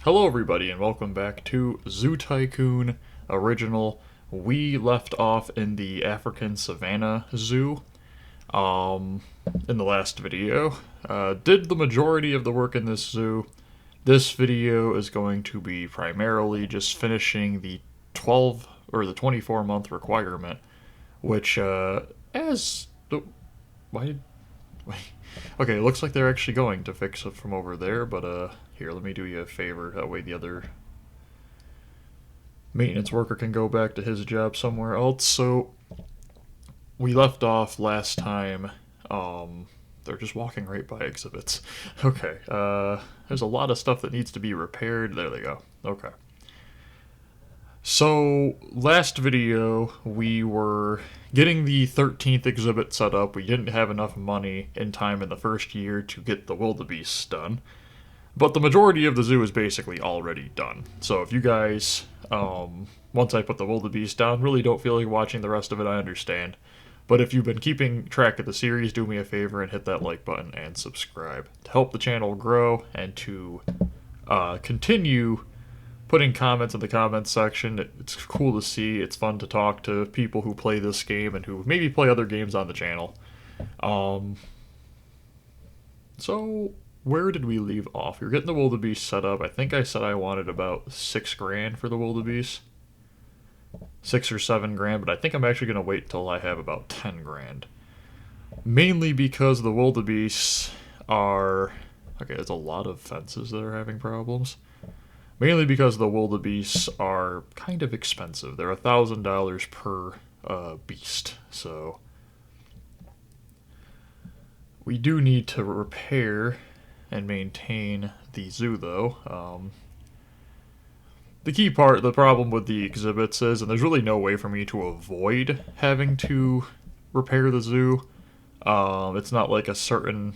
Hello everybody and welcome back to Zoo Tycoon Original. We left off in the African Savannah Zoo in the last video. Did the majority of the work in this zoo. This video is going to be primarily just finishing the 12 or the 24-month requirement, which as the why okay, it looks like they're actually going to fix it from over there, but here, let me do you a favor. That way the other maintenance worker can go back to his job somewhere else. So, we left off last time. They're just walking right by exhibits. Okay, there's a lot of stuff that needs to be repaired. There they go. Okay. So, last video, we were getting the 13th exhibit set up. We didn't have enough money in time in the first year to get the wildebeests done. But the majority of the zoo is basically already done. So if you guys, once I put the wildebeest down, really don't feel like watching the rest of it, I understand. But if you've been keeping track of the series, do me a favor and hit that like button and subscribe to help the channel grow and to continue putting comments in the comments section. It's cool to see. It's fun to talk to people who play this game and who maybe play other games on the channel. So where did we leave off? We were getting the wildebeest set up. I think I said I wanted about $6,000 for the wildebeest. 6 or 7 grand, but I think I'm actually going to wait till I have about 10 grand. Mainly because the wildebeests are... Okay, there's a lot of fences that are having problems. Mainly because the wildebeests are kind of expensive. They're $1,000 per beast, so... We do need to repair and maintain the zoo, though. The key part, the problem with the exhibits is, and there's really no way for me to avoid having to repair the zoo. It's not like a certain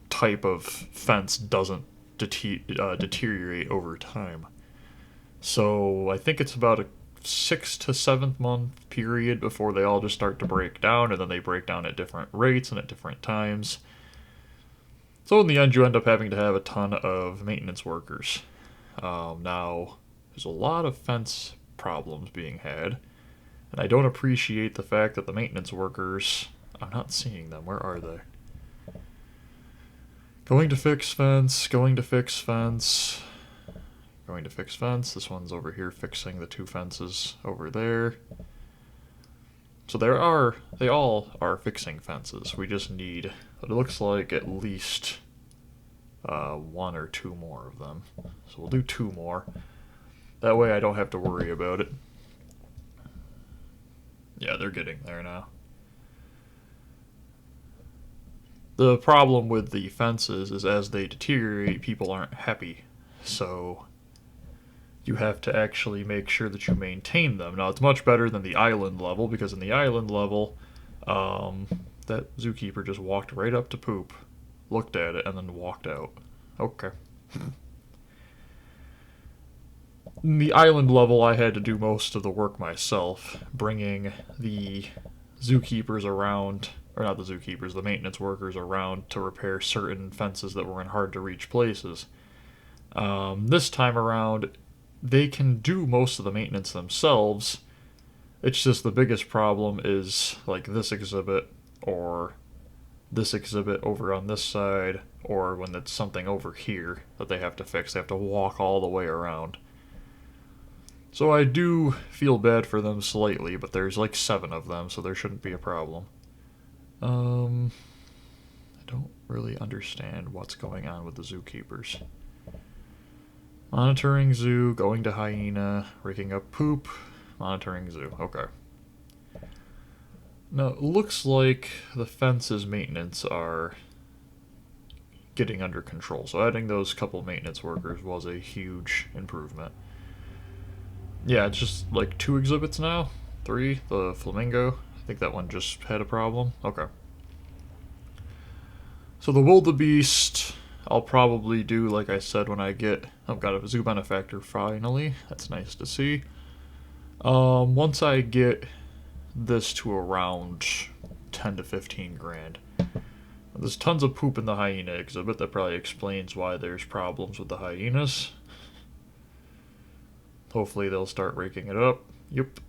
type of fence doesn't deteriorate over time. So I think it's about a 6 to 7 month period before they all just start to break down, and then they break down at different rates and at different times. So in the end, you end up having to have a ton of maintenance workers. Now, there's a lot of fence problems being had, and I don't appreciate the fact that the maintenance workers... I'm not seeing them. Where are they? Going to fix fence, going to fix fence, going to fix fence. This one's over here fixing the 2 fences over there. So they all are fixing fences. We just need, it looks like, at least 1 or 2 more of them. So we'll do 2 more. That way I don't have to worry about it. Yeah, they're getting there now. The problem with the fences is as they deteriorate, people aren't happy. So you have to actually make sure that you maintain them. Now, it's much better than the island level, because in the island level, that zookeeper just walked right up to poop, looked at it, and then walked out. Okay. In the island level, I had to do most of the work myself, bringing the zookeepers around, or not the zookeepers, the maintenance workers around to repair certain fences that were in hard-to-reach places. This time around, they can do most of the maintenance themselves. It's just the biggest problem is like this exhibit or this exhibit over on this side, or when it's something over here that they have to fix. They have to walk all the way around. So I do feel bad for them slightly, but there's like 7 of them, so there shouldn't be a problem. I don't really understand what's going on with the zookeepers. Monitoring zoo, going to hyena, raking up poop, monitoring zoo. Okay. Now, it looks like the fences maintenance are getting under control, so adding those couple maintenance workers was a huge improvement. Yeah, it's just like 2 exhibits now? 3? The flamingo? I think that one just had a problem. Okay. So the wildebeest, I'll probably do, like I said, when I get... I've got a zoo benefactor finally. That's nice to see. Once I get this to around 10 to 15 grand. There's tons of poop in the hyena exhibit. That probably explains why there's problems with the hyenas. Hopefully they'll start raking it up. Yep.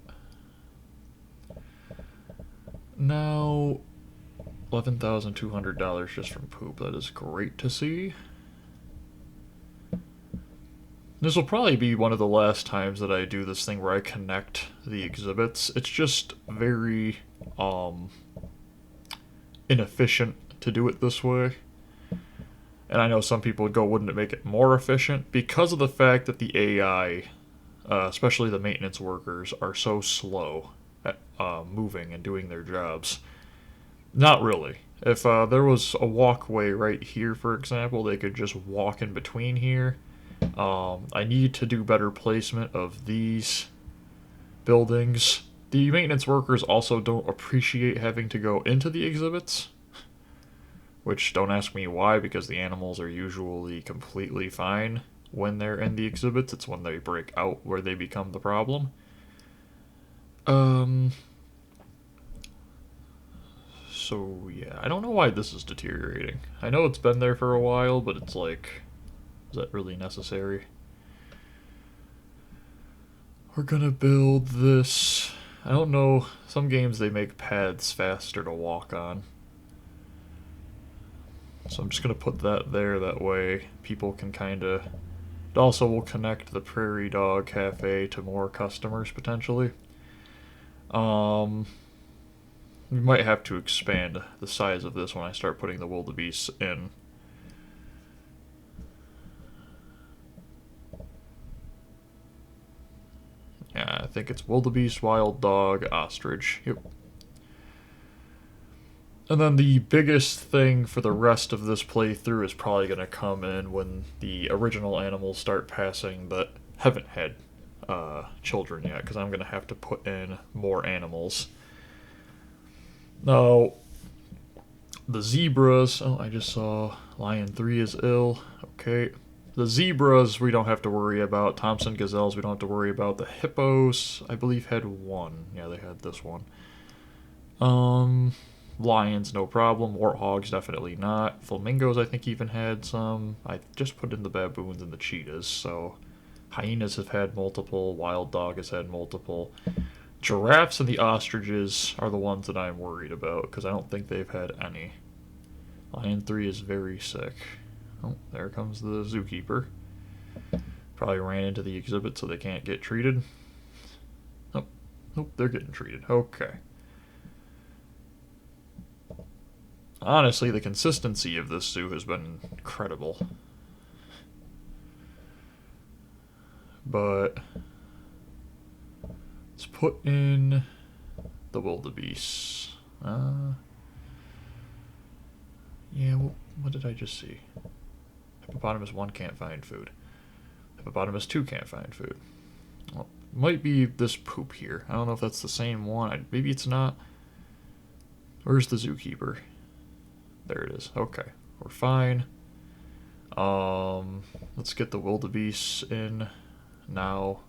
Now, $11,200 just from poop. That is great to see. This will probably be one of the last times that I do this thing where I connect the exhibits. It's just very inefficient to do it this way. And I know some people would go, wouldn't it make it more efficient? Because of the fact that the AI, especially the maintenance workers, are so slow at moving and doing their jobs. Not really. If there was a walkway right here, for example, they could just walk in between here. I need to do better placement of these buildings. The maintenance workers also don't appreciate having to go into the exhibits, which don't ask me why, because the animals are usually completely fine when they're in the exhibits. It's when they break out where they become the problem. So yeah, I don't know why this is deteriorating. I know it's been there for a while, but it's like, is that really necessary? We're gonna build this. I don't know, some games they make paths faster to walk on. So I'm just gonna put that there, that way people can kinda... It also will connect the Prairie Dog Cafe to more customers, potentially. We might have to expand the size of this when I start putting the wildebeests in. Yeah, I think it's wildebeest, wild dog, ostrich. Yep. And then the biggest thing for the rest of this playthrough is probably going to come in when the original animals start passing that haven't had children yet, because I'm going to have to put in more animals. Now, the zebras... Oh, I just saw Lion 3 is ill. Okay. The zebras we don't have to worry about. Thompson gazelles we don't have to worry about. The hippos, I believe, had one. Yeah, they had this one. Lions, no problem. Warthogs, definitely not. Flamingos, I think, even had some. I just put in the baboons and the cheetahs, so... Hyenas have had multiple. Wild dog has had multiple. Giraffes and the ostriches are the ones that I'm worried about, because I don't think they've had any. Lion 3 is very sick. Oh, there comes the zookeeper. Probably ran into the exhibit so they can't get treated. Nope, nope, they're getting treated. Okay. Honestly, the consistency of this zoo has been incredible. But let's put in the wildebeest. Yeah, what did I just see? Hippopotamus 1 can't find food. Hippopotamus 2 can't find food. Well, might be this poop here. I don't know if that's the same one. Maybe it's not. Where's the zookeeper? There it is. Okay, we're fine. Let's get the wildebeest in now.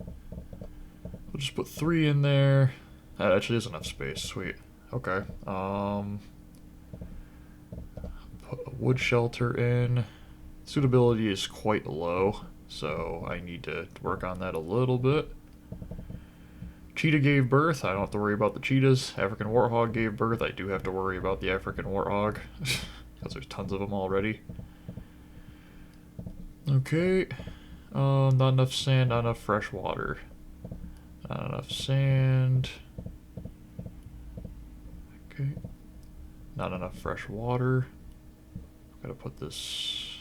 We'll just put 3 in there. That actually is enough space. Sweet. Okay. Put a wood shelter in. Suitability is quite low, so I need to work on that a little bit. Cheetah gave birth. I don't have to worry about the cheetahs. African warthog gave birth. I do have to worry about the African warthog, because there's tons of them already. Okay. Not enough sand, not enough fresh water. Not enough sand. Okay. Not enough fresh water. Gotta put this...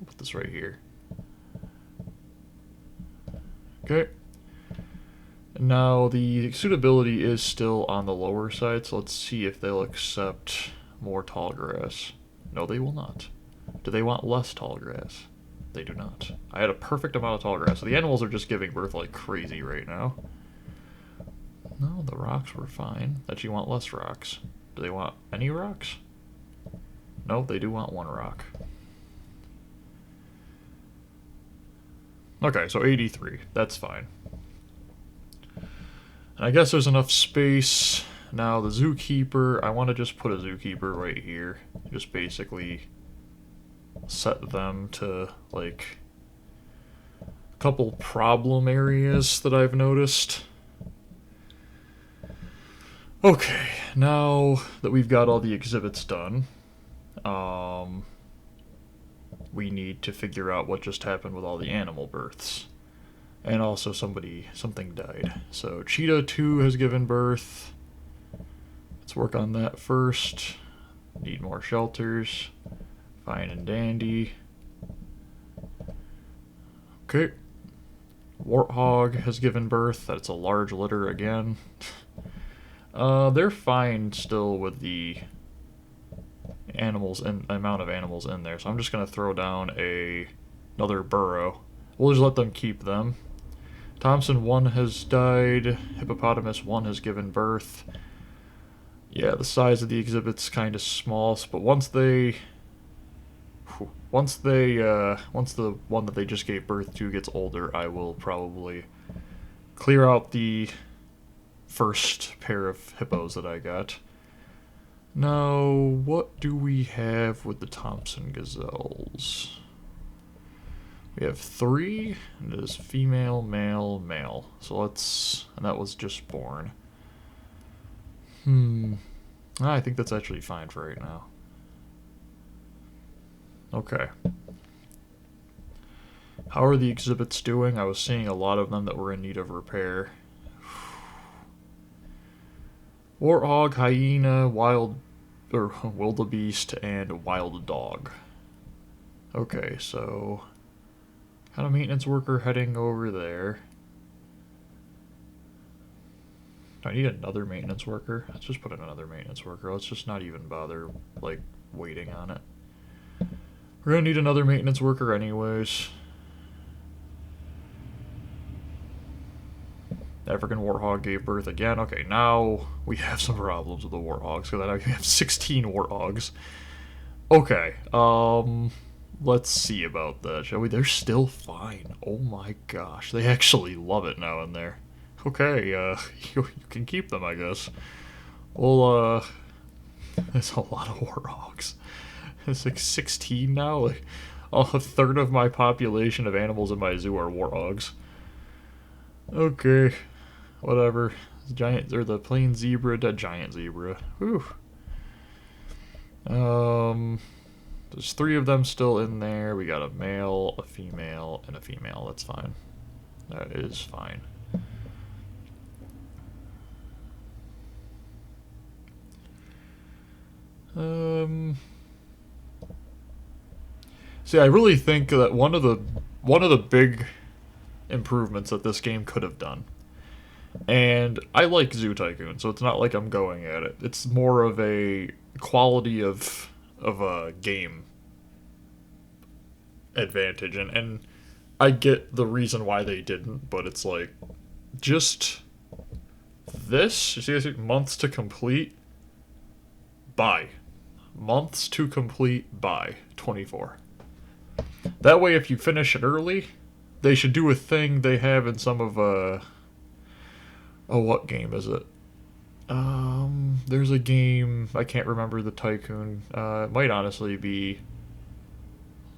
I'll put this right here. Okay. Now, the suitability is still on the lower side, so let's see if they'll accept more tall grass. No, they will not. Do they want less tall grass? They do not. I had a perfect amount of tall grass, so the animals are just giving birth like crazy right now. No, the rocks were fine. That you want less rocks. Do they want any rocks? No, they do want 1 rock. Okay, so 83. That's fine. And I guess there's enough space. Now, the zookeeper, I want to just put a zookeeper right here. Just basically set them to, like, couple problem areas that I've noticed. Okay, now that we've got all the exhibits done, we need to figure out what just happened with all the animal births. And also something died. So Cheetah 2 has given birth. Let's work on that first. Need more shelters. Fine and dandy. Okay. Warthog has given birth. That's a large litter again. They're fine still with the animals and amount of animals in there. So I'm just going to throw down another burrow. We'll just let them keep them. Thompson 1 has died. Hippopotamus 1 has given birth. Yeah, the size of the exhibit's kind of small, but once the one that they just gave birth to gets older, I will probably clear out the first pair of hippos that I got. Now, what do we have with the Thompson gazelles? We have 3, and it is female, male, male. So and that was just born. I think that's actually fine for right now. Okay. How are the exhibits doing? I was seeing a lot of them that were in need of repair. Warthog, hyena, wildebeest, and wild dog. Okay, so got a maintenance worker heading over there. Do I need another maintenance worker? Let's just put in another maintenance worker. Let's just not even bother, like, waiting on it. We're gonna need another maintenance worker anyways. African warthog gave birth again. Okay, now we have some problems with the warthogs, because I have 16 warthogs. Okay, let's see about that, shall we? They're still fine. Oh my gosh, they actually love it now in there. Okay, you can keep them, I guess. Well, there's a lot of warthogs. It's like 16 now. Like, a third of my population of animals in my zoo are warthogs. Okay, whatever. The plain zebra, the giant zebra. Whew. There's 3 of them still in there. We got a male, a female, and a female. That's fine. That is fine. See, I really think that one of the big improvements that this game could have done, and I like Zoo Tycoon, so it's not like I'm going at it. It's more of a quality of a game advantage, and I get the reason why they didn't, but it's like just this. You see, months to complete. Buy. Months to complete, buy. 24. That way, if you finish it early, they should do a thing they have in some of, oh, what game is it? There's a game, I can't remember the Tycoon. It might honestly be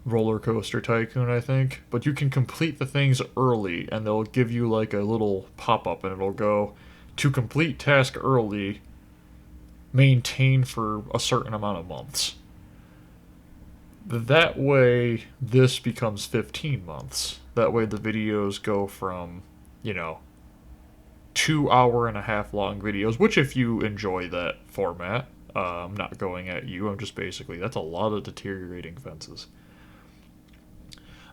Roller Coaster Tycoon, I think. But you can complete the things early, and they'll give you, like, a little pop-up, and it'll go, to complete task early, maintain for a certain amount of months. That way, this becomes 15 months. That way the videos go from, 2-hour-and-a-half long videos, which if you enjoy that format, I'm not going at you, I'm just basically, that's a lot of deteriorating fences.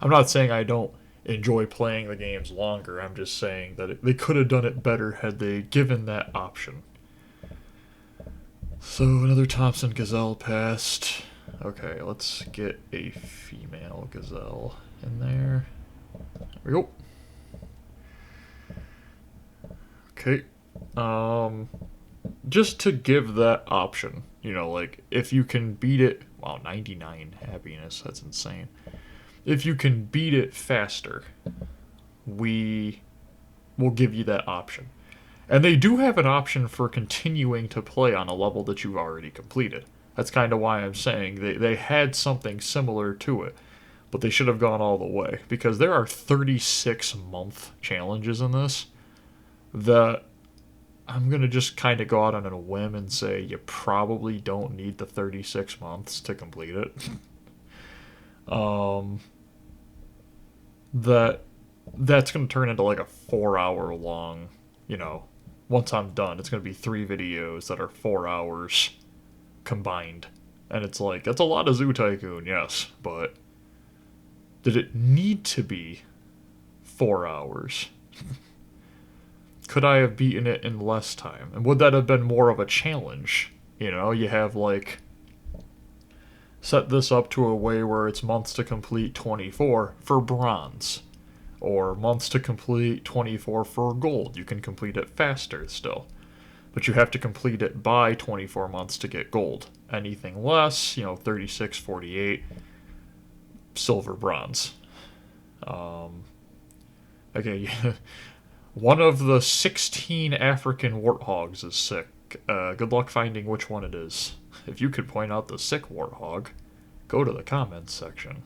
I'm not saying I don't enjoy playing the games longer, I'm just saying that they could have done it better had they given that option. So, another Thompson gazelle passed. Okay, let's get a female gazelle in there. There we go. Okay. Just to give that option, like, if you can beat it, wow, 99 happiness, that's insane. If you can beat it faster, we will give you that option. And they do have an option for continuing to play on a level that you've already completed. That's kind of why I'm saying they had something similar to it. but they should have gone all the way, because there are 36-month challenges in this that I'm going to just kind of go out on a whim and say you probably don't need the 36 months to complete it. That's going to turn into like a 4-hour long, once I'm done, it's going to be 3 videos that are 4 hours combined. And it's like, that's a lot of Zoo Tycoon, yes, but did it need to be 4 hours? Could I have beaten it in less time? And would that have been more of a challenge? You have like, set this up to a way where it's months to complete 24 for bronze, or months to complete 24 for gold. You can complete it faster still, but you have to complete it by 24 months to get gold. Anything less, 36, 48, silver, bronze. Okay, one of the 16 African warthogs is sick. Good luck finding which one it is. If you could point out the sick warthog, go to the comments section.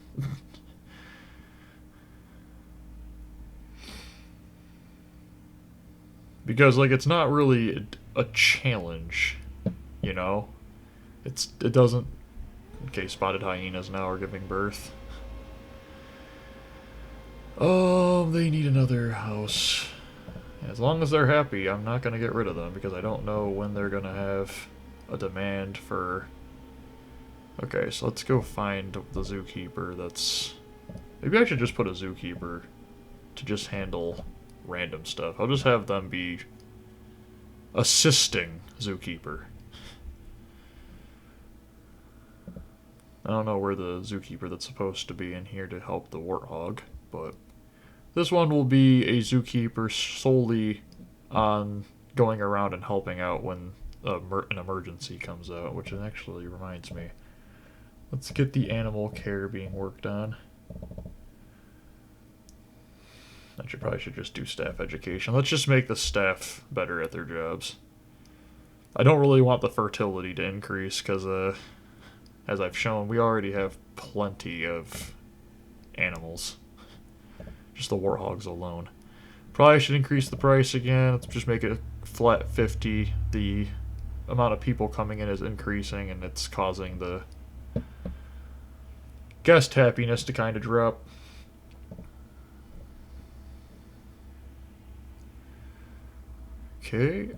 Because, like, it's not really a challenge, It doesn't... Okay, spotted hyenas now are giving birth. Oh, they need another house. As long as they're happy, I'm not going to get rid of them, because I don't know when they're going to have a demand for... Okay, so let's go find the zookeeper that's... Maybe I should just put a zookeeper to just handle random stuff. I'll just have them be assisting zookeeper. I don't know where the zookeeper that's supposed to be in here to help the warthog, but this one will be a zookeeper solely on going around and helping out when an emergency comes out, which actually reminds me. Let's get the animal care being worked on. I probably should just do staff education. Let's just make the staff better at their jobs. I don't really want the fertility to increase because, as I've shown, we already have plenty of animals. Just the warthogs alone. Probably should increase the price again. Let's just make it a flat 50. The amount of people coming in is increasing, and it's causing the guest happiness to kind of drop. Okay.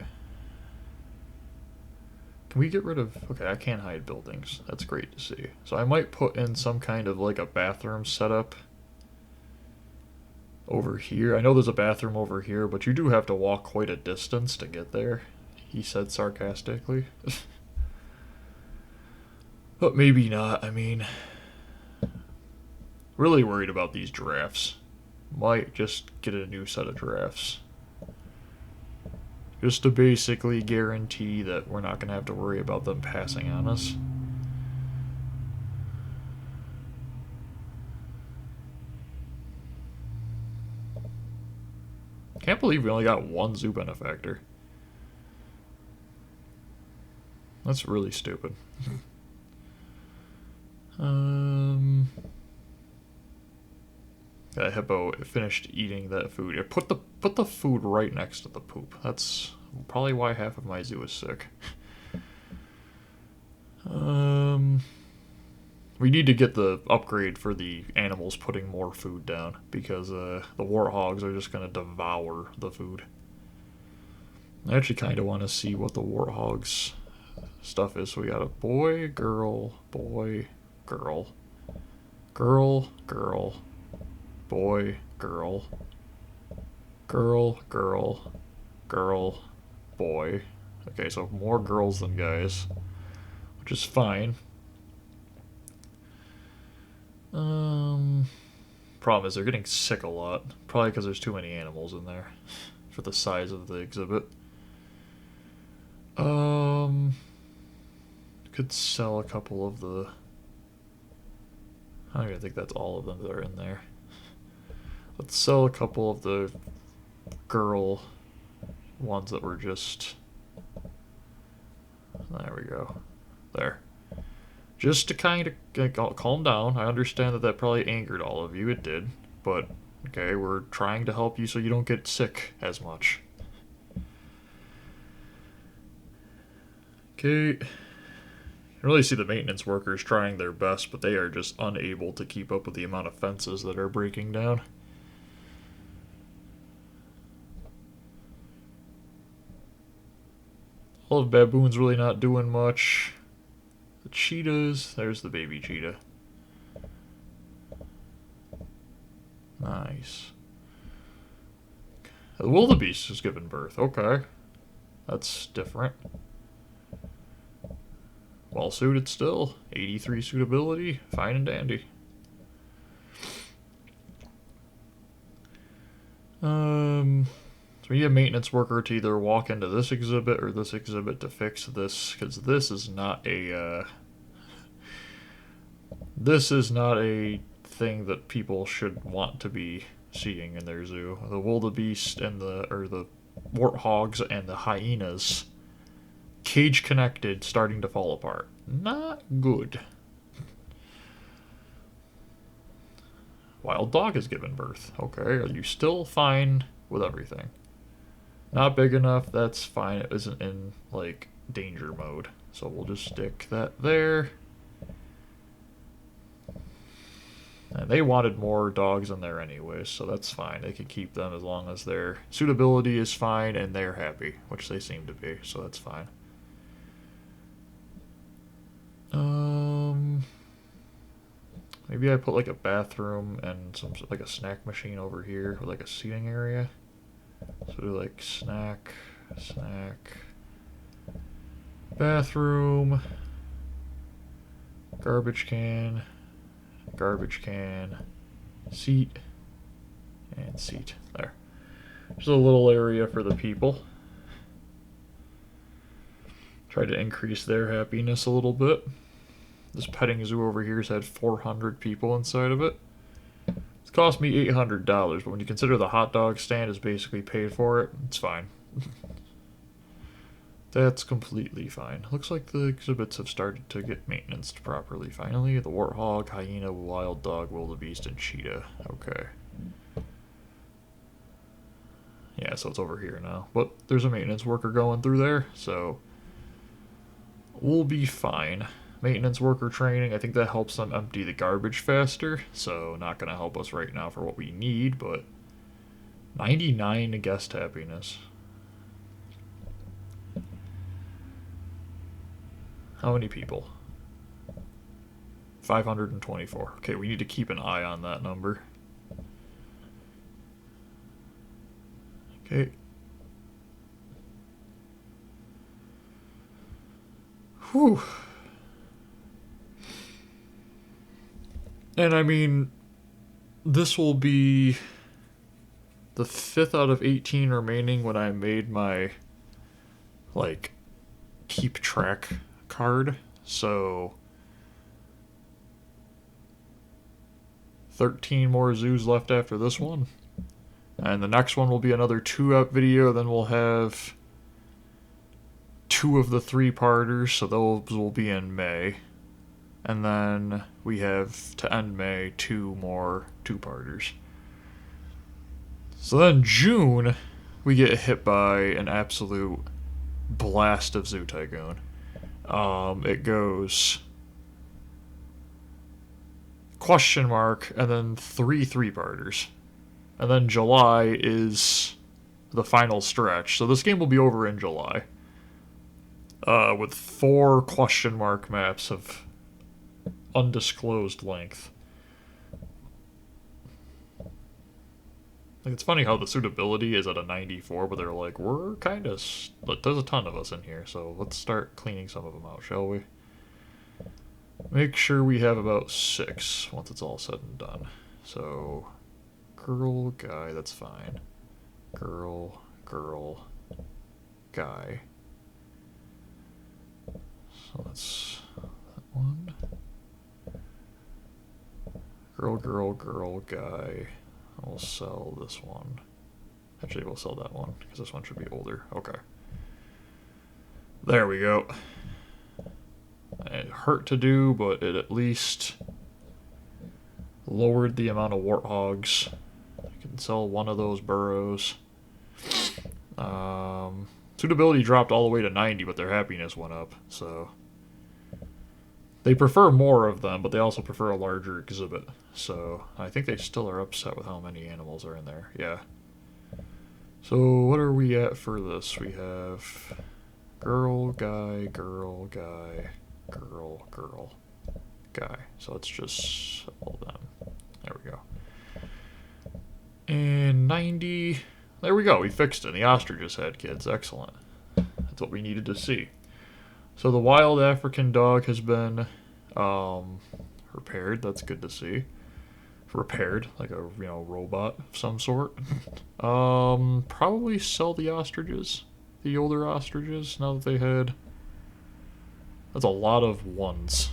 Can we get rid of... Okay, I can't hide buildings. That's great to see. So I might put in some kind of like a bathroom setup over here. I know there's a bathroom over here, but you do have to walk quite a distance to get there, he said sarcastically. But maybe not. I mean, really worried about these giraffes. Might just get a new set of giraffes. Just to basically guarantee that we're not going to have to worry about them passing on us. Can't believe we only got one zoo benefactor. That's really stupid. That hippo finished eating that food. Put the food right next to the poop. That's probably why half of my zoo is sick. We need to get the upgrade for the animals putting more food down, because the warthogs are just going to devour the food. I actually kind of want to see what the warthogs stuff is. So we got a boy, girl, boy, girl, girl, girl, boy, girl, girl, girl, girl, boy. Okay, so more girls than guys, which is fine. Problem is they're getting sick a lot. Probably because there's too many animals in there for the size of the exhibit. Could sell a couple of the... I don't even think that's all of them that are in there. Let's sell a couple of the girl ones that were just... There we go. There. Just to kind of calm down. I understand that that probably angered all of you. It did. But, okay, we're trying to help you so you don't get sick as much. Okay. You can really see the maintenance workers trying their best, but they are just unable to keep up with the amount of fences that are breaking down. All of baboons really not doing much. The cheetahs, there's the baby cheetah. Nice. The wildebeest has given birth. Okay. That's different. Well suited still. 83 suitability. Fine and dandy. So we need a maintenance worker to either walk into this exhibit or this exhibit to fix this, because this is not a thing that people should want to be seeing in their zoo. The wildebeest and the warthogs and the hyenas, cage connected, starting to fall apart. Not good. Wild dog has given birth. Okay, are you still fine with everything? Not big enough, that's fine. It isn't in, like, danger mode. So we'll just stick that there. And they wanted more dogs in there anyway, so that's fine. They can keep them as long as their suitability is fine and they're happy, which they seem to be, so that's fine. Maybe I put like a bathroom and some like a snack machine over here with like a seating area. So do like snack, bathroom, garbage can, seat, and seat. There. There's a little area for the people. Try to increase their happiness a little bit. This petting zoo over here has had 400 people inside of it. It's cost me $800, but when you consider the hot dog stand is basically paid for it, it's fine. That's completely fine. Looks like the exhibits have started to get maintenanced properly finally. The warthog, hyena, wild dog, wildebeest, and cheetah. Okay. Yeah, so it's over here now. But there's a maintenance worker going through there, so we'll be fine. Maintenance worker training, I think that helps them empty the garbage faster, so not going to help us right now for what we need, but 99 guest happiness. How many people? 524. Okay, we need to keep an eye on that number. Okay. Whew. And I mean, this will be the 5th out of 18 remaining when I made my, like, keep track card. So 13 more zoos left after this one. And the next one will be another 2-up video. Then we'll have 2 of the 3-parters, so those will be in May. And then we have, to end May, 2 more 2-parters. So then June, we get hit by an absolute blast of Zoo Tycoon. It goes question mark, and then 3 3-parters. And then July is the final stretch. So this game will be over in July. With 4 question mark maps of undisclosed length. Like, it's funny how the suitability is at a 94, but they're like, we're kind of... There's a ton of us in here, so let's start cleaning some of them out, shall we? Make sure we have about 6 once it's all said and done. So, girl, guy, that's fine. Girl, guy. So that's that one. Girl, guy. We'll sell this one. Actually, we'll sell that one, because this one should be older. Okay. There we go. It hurt to do, but it at least lowered the amount of warthogs. I can sell one of those burrows. Suitability dropped all the way to 90, but their happiness went up, so... They prefer more of them, but they also prefer a larger exhibit. So, I think they still are upset with how many animals are in there. Yeah. So, what are we at for this? We have... Girl, guy, girl, guy, girl, girl, guy. So let's just sell them. There we go. And 90... There we go, we fixed it. The ostriches had kids. Excellent. That's what we needed to see. So the wild African dog has been repaired. That's good to see. Repaired, like a robot of some sort. Probably sell the ostriches, the older ostriches. Now that they had, that's a lot of ones.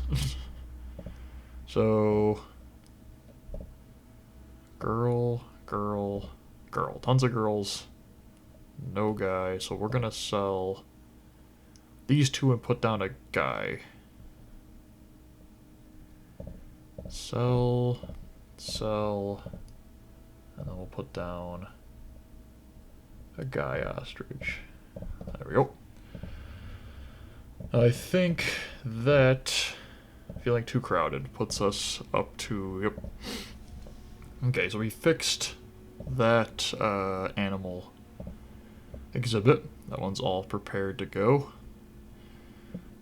So, girl, girl, girl. Tons of girls. No guy. So we're gonna sell these two and put down a guy. Sell, and then we'll put down a guy ostrich. There we go. I think that feeling too crowded puts us up to, yep. Okay, so we fixed that animal exhibit. That one's all prepared to go.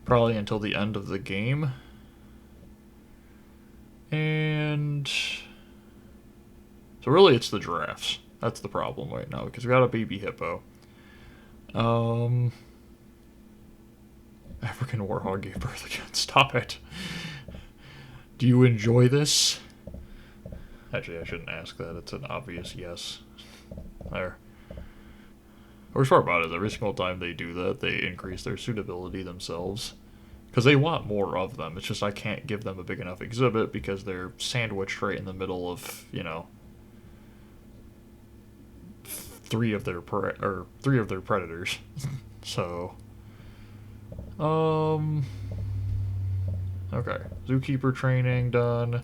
Probably until the end of the game. And so really it's the giraffes. That's the problem right now, because we got a baby hippo. African warthog gave birth again. Stop it. Do you enjoy this? Actually, I shouldn't ask that. It's an obvious yes. There. What's part about it is every single time they do that, they increase their suitability themselves. Because they want more of them. It's just I can't give them a big enough exhibit because they're sandwiched right in the middle of, three of their predators. So, okay. Zookeeper training done.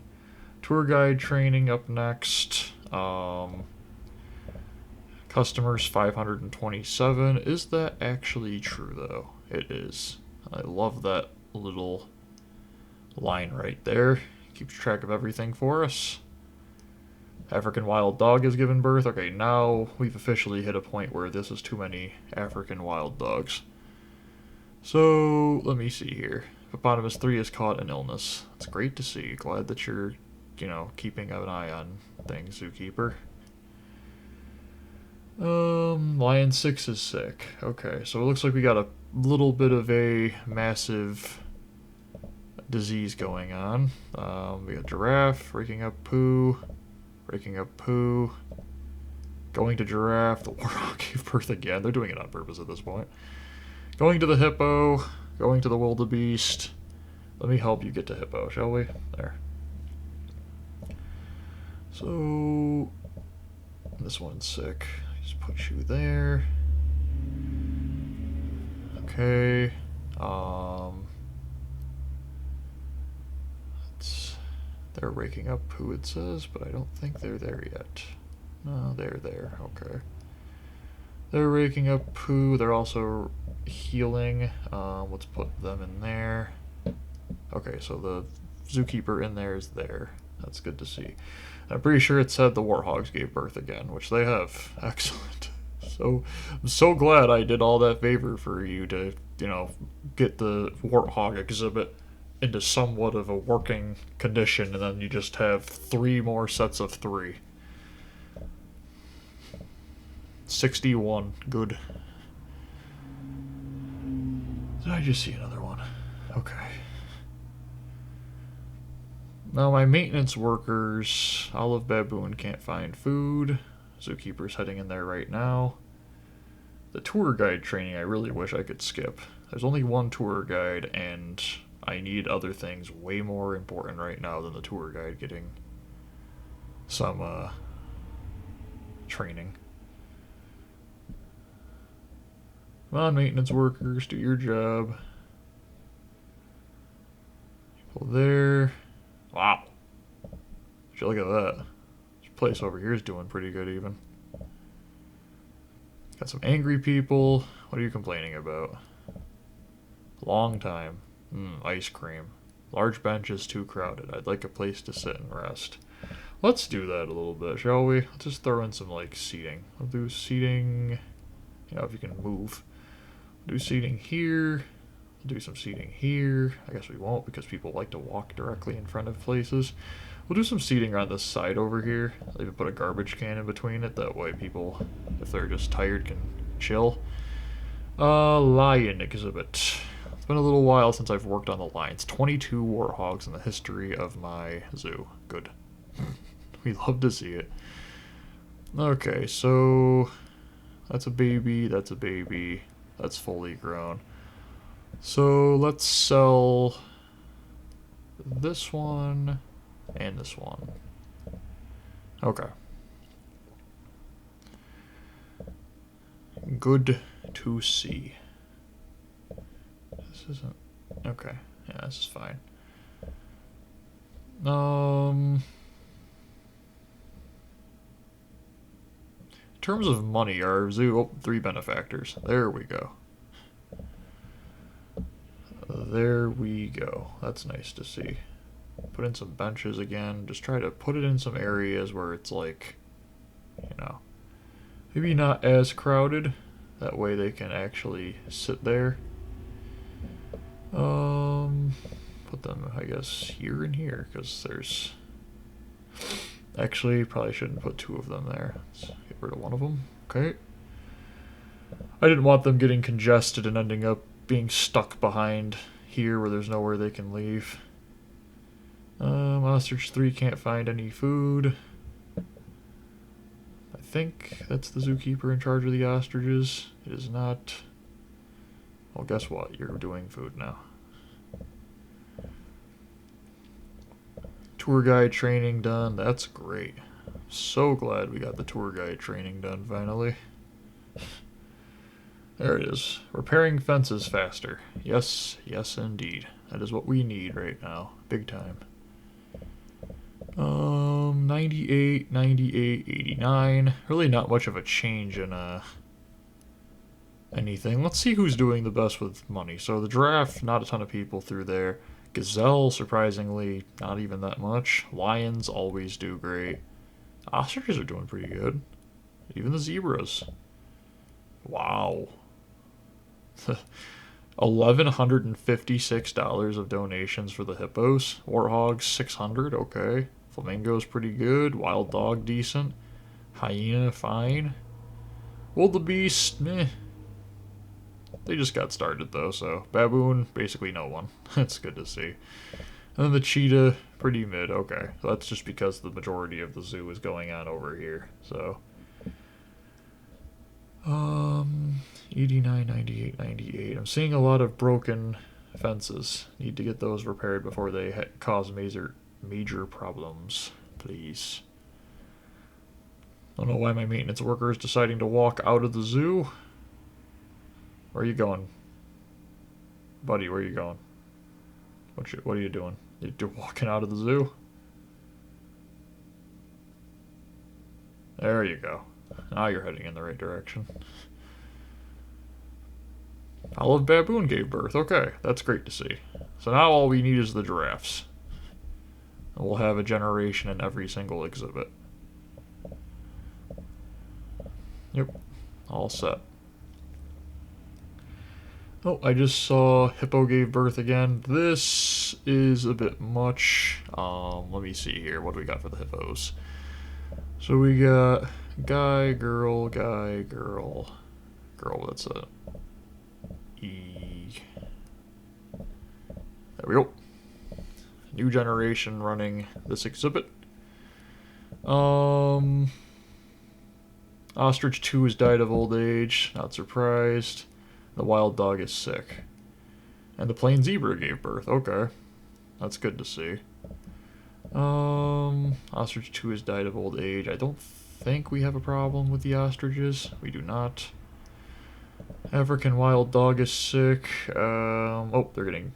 Tour guide training up next. Customers 527. Is that actually true though? It is. I love that little line right there. Keeps track of everything for us. African wild dog has given birth. Okay, now we've officially hit a point where this is too many African wild dogs. So, let me see here. Hippopotamus 3 has caught an illness. It's great to see. Glad that you're, keeping an eye on things, Zookeeper. Lion 6 is sick. Okay, so it looks like we got a little bit of a massive disease going on. We got giraffe, raking up poo, going to giraffe, the warthog gave birth again. They're doing it on purpose at this point. Going to the hippo, going to the wildebeest. Let me help you get to hippo, shall we? There. So, this one's sick. Just put you there. Okay. They're raking up poo, it says, but I don't think they're there yet. No, they're there. Okay. They're raking up poo. They're also healing. Let's put them in there. Okay, so the zookeeper in there is there. That's good to see. I'm pretty sure it said the warthogs gave birth again, which they have. Excellent. So I'm so glad I did all that favor for you to, get the warthog exhibit into somewhat of a working condition, and then you just have 3 more sets of 3. 61. Good. Did I just see another one? Okay. Now my maintenance workers, Olive Baboon can't find food. Zookeeper's heading in there right now. The tour guide training I really wish I could skip. There's only one tour guide, and I need other things way more important right now than the tour guide getting some training. Come on, maintenance workers, do your job. Go there. Wow. Would you look at that? This place over here is doing pretty good even. Got some angry people. What are you complaining about? Long time. Ice cream. Large benches too crowded. I'd like a place to sit and rest. Let's do that a little bit, shall we? Let's just throw in some, like, seating. I'll do seating, you know, if you can move. Do seating here. Do some seating here. I guess we won't because people like to walk directly in front of places. We'll do some seating on this side over here. I'll even put a garbage can in between it. That way people, if they're just tired, can chill. Lion exhibit. It's been a little while since I've worked on the lions. 22 warthogs in the history of my zoo. Good. We love to see it. Okay, so that's a baby, that's a baby, that's fully grown. So let's sell this one and this one. Okay. Good to see. This isn't... Okay. Yeah, this is fine. In terms of money, our zoo... Oh, 3 benefactors. There we go. There we go. That's nice to see. Put in some benches again. Just try to put it in some areas where it's like, you know, maybe not as crowded. That way they can actually sit there. Put them, I guess, here and here, because there's... Actually, probably shouldn't put 2 of them there. Let's get rid of one of them. Okay. I didn't want them getting congested and ending up being stuck behind here where there's nowhere they can leave. Ostrich 3 can't find any food. I think that's the zookeeper in charge of the ostriches. It is not. Well, guess what? You're doing food now. Tour guide training done. That's great. So glad we got the tour guide training done finally. There it is. Repairing fences faster. Yes, yes indeed. That is what we need right now. Big time. 98, 98, 89. Really not much of a change in anything. Let's see who's doing the best with money. So the giraffe, not a ton of people through there. Gazelle, surprisingly, not even that much. Lions always do great. Ostriches are doing pretty good. Even the zebras. Wow. $1,156 of donations for the hippos. Warthogs, 600, okay. Flamingo's pretty good. Wild dog, decent. Hyena, fine. Wildebeest, meh. They just got started though, so. Baboon, basically no one. That's good to see. And then the cheetah, pretty mid, okay. So that's just because the majority of the zoo is going on over here, so. 89, 98, 98. I'm seeing a lot of broken fences. Need to get those repaired before they cause major problems, please. Don't know why my maintenance worker is deciding to walk out of the zoo. Where are you going? Buddy, where are you going? What are you doing? You're walking out of the zoo? There you go. Now you're heading in the right direction. Olive baboon gave birth. Okay, that's great to see. So now all we need is the giraffes. And we'll have a generation in every single exhibit. Yep, all set. Oh, I just saw hippo gave birth again. This is a bit much. Let me see here. What do we got for the hippos? So we got guy, girl, girl. That's a E. There we go. New generation running this exhibit. Ostrich 2 has died of old age. Not surprised. The wild dog is sick. And the plain zebra gave birth. Okay. That's good to see. Ostrich 2 has died of old age. I don't think we have a problem with the ostriches. We do not. African wild dog is sick. Oh, they're getting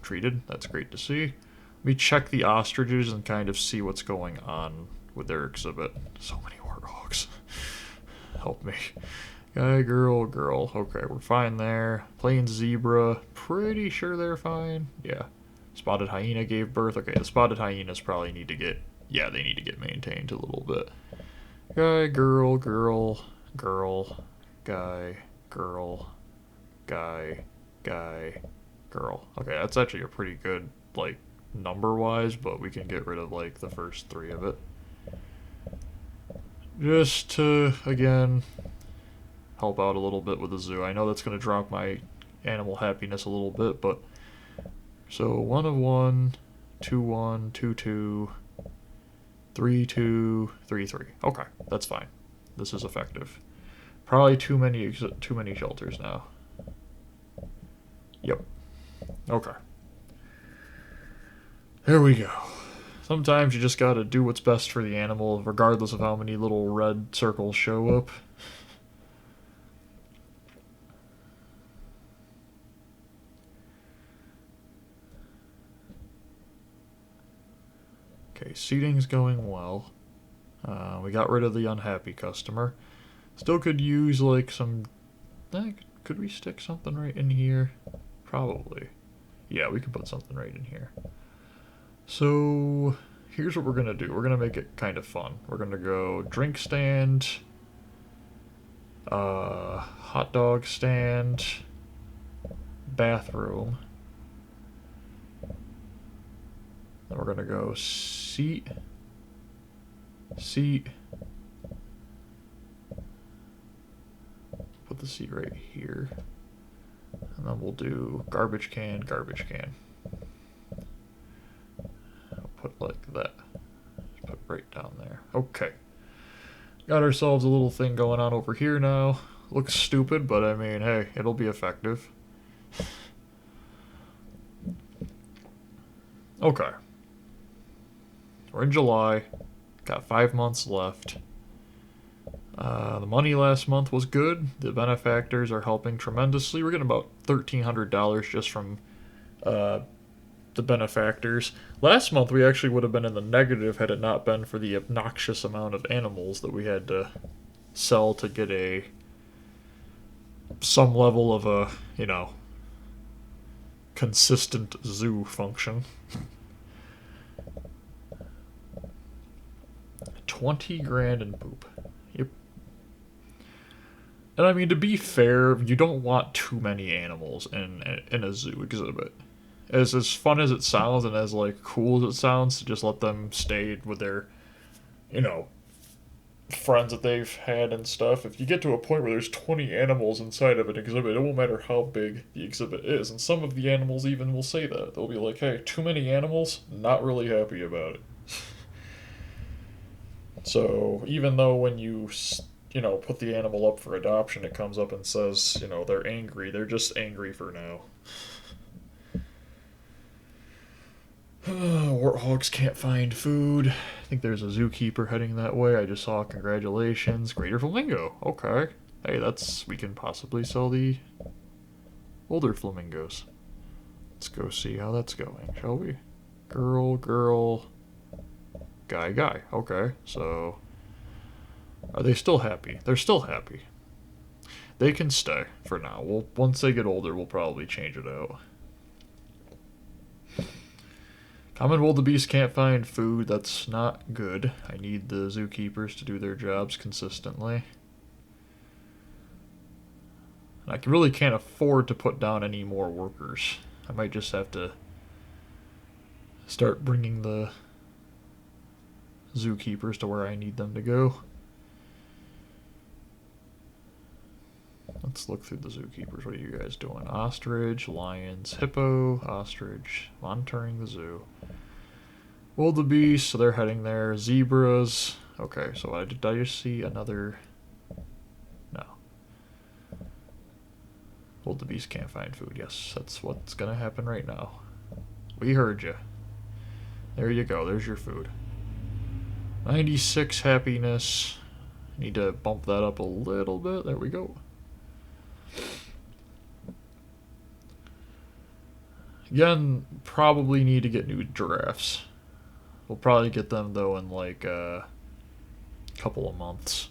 treated. That's great to see. Let me check the ostriches and kind of see what's going on with their exhibit. So many warthogs. Help me. Guy, girl, girl. Okay, we're fine there. Plain zebra. Pretty sure they're fine. Yeah. Spotted hyena gave birth. Okay, the spotted hyenas probably need to get... Yeah, they need to get maintained a little bit. Guy, girl, girl, girl, guy, girl, guy, guy, girl. Okay, that's actually a pretty good, like, number-wise, but we can get rid of, like, the first 3 of it. Just to, again, help out a little bit with the zoo. I know that's going to drop my animal happiness a little bit, but... So, 1 of 1, 2 1, 2 2, 3 2, 3 3. Okay, that's fine. This is effective. Probably too many shelters now. Yep. Okay. There we go. Sometimes you just gotta do what's best for the animal, regardless of how many little red circles show up. Okay, seating's going well. We got rid of the unhappy customer. Still could use, like, some... could we stick something right in here? Probably. Yeah, we can put something right in here. So, here's what we're going to do. We're going to make it kind of fun. We're going to go drink stand, hot dog stand, bathroom. Then we're going to go seat, put the seat right here. And then we'll do garbage can, garbage can. I'll put like that. Just put it right down there. Okay. Got ourselves a little thing going on over here now. Looks stupid, but I mean, hey, it'll be effective. Okay. We're in July. Got 5 months left. The money last month was good. The benefactors are helping tremendously. We're getting about $1,300 just from the benefactors. Last month we actually would have been in the negative had it not been for the obnoxious amount of animals that we had to sell to get some level of a, you know, consistent zoo function. 20 grand in poop. Yep. And I mean, to be fair, you don't want too many animals in a zoo exhibit. As fun as it sounds and as, like, cool as it sounds, to just let them stay with their, you know, friends that they've had and stuff. If you get to a point where there's 20 animals inside of an exhibit, it won't matter how big the exhibit is. And some of the animals even will say that. They'll be like, hey, too many animals? Not really happy about it. So even though when you know, put the animal up for adoption, it comes up and says, you know, they're angry. They're just angry for now. Warthogs can't find food. I think there's a zookeeper heading that way. I just saw. Congratulations. Greater flamingo. Okay. Hey, we can possibly sell the older flamingos. Let's go see how that's going, shall we? Girl, girl, guy, guy. Okay, so are they still happy? They're still happy. They can stay for now. Once they get older, we'll probably change it out. Common wildebeest can't find food. That's not good. I need the zookeepers to do their jobs consistently. And I really can't afford to put down any more workers. I might just have to start bringing the zookeepers to where I need them to go. Let's look through the zookeepers. What are you guys doing? Ostrich, lions, hippo, ostrich, monitoring the zoo. Wildebeest, so they're heading there. Zebras. Okay, so did I just see another? No. Wildebeest can't find food. Yes, that's what's gonna happen right now. We heard you. There you go. There's your food. 96 happiness. Need to bump that up a little bit. There we go. Again, probably need to get new giraffes. We'll probably get them, though, in like a couple of months.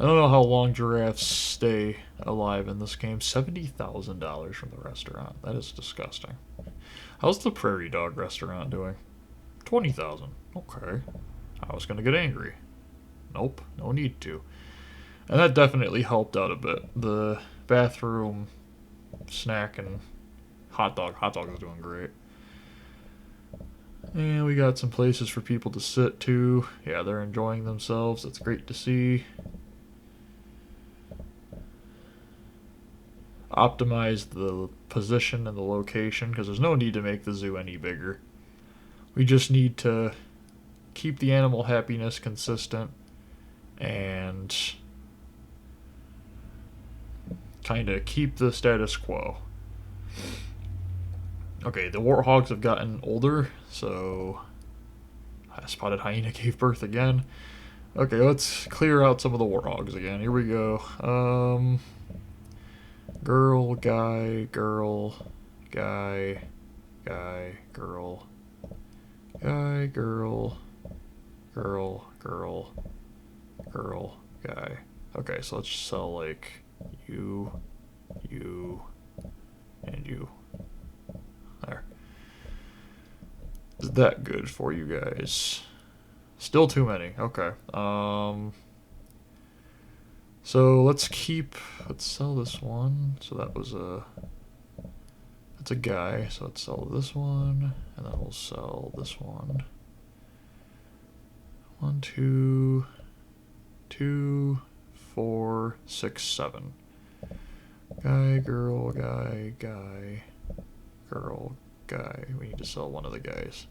I don't know how long giraffes stay alive in this game. $70,000 from the restaurant. That is disgusting. How's the prairie dog restaurant doing? 20,000. Okay. I was gonna get angry. Nope, no need to. And that definitely helped out a bit. The bathroom, snack, and hot dog. Hot dog is doing great. And we got some places for people to sit too. Yeah, they're enjoying themselves. That's great to see. Optimize the position and the location because there's no need to make the zoo any bigger. We just need to keep the animal happiness consistent and kind of keep the status quo. Okay, the warthogs have gotten older, so spotted hyena gave birth again. Okay, let's clear out some of the warthogs again. Here we go. Girl, guy, girl, guy, guy, girl, guy, girl, girl, girl, girl, guy. Okay, so let's sell like you, and you. There. Is that good for you guys? Still too many. Okay. So let's sell this one. So that's a guy. So let's sell this one, and then we'll sell this one. 1, 2, 2, 4, 6, 7. Guy, girl, guy, guy, girl, guy. We need to sell one of the guys.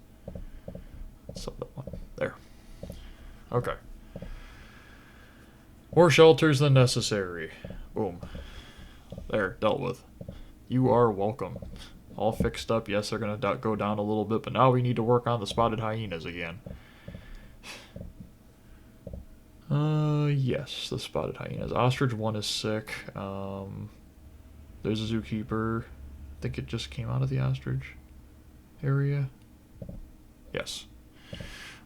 Let's sell that one. There. Okay. More shelters than necessary. Boom. There, dealt with. You are welcome. All fixed up. Yes, they're going to go down a little bit, but now we need to work on the spotted hyenas again. Yes, the spotted hyenas. Ostrich 1 is sick. There's a zookeeper. I think it just came out of the ostrich area. Yes.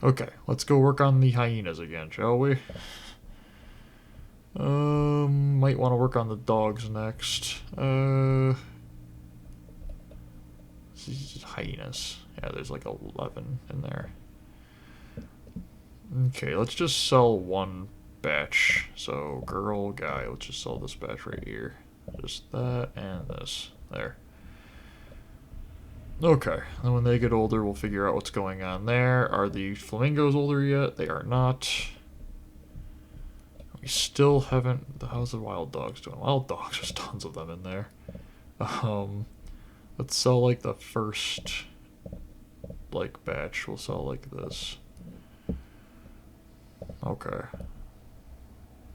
Okay, let's go work on the hyenas again, shall we? Might want to work on the dogs next. Hyenas. Yeah, there's like 11 in there. Okay, let's just sell one batch. So, girl, guy, let's just sell this batch right here. Just that and this. There. Okay, and when they get older, we'll figure out what's going on there. Are the flamingos older yet? They are not. We still haven't. How's the wild dogs doing? Wild dogs, there's tons of them in there. Let's sell like the first like batch. We'll sell like this. Okay.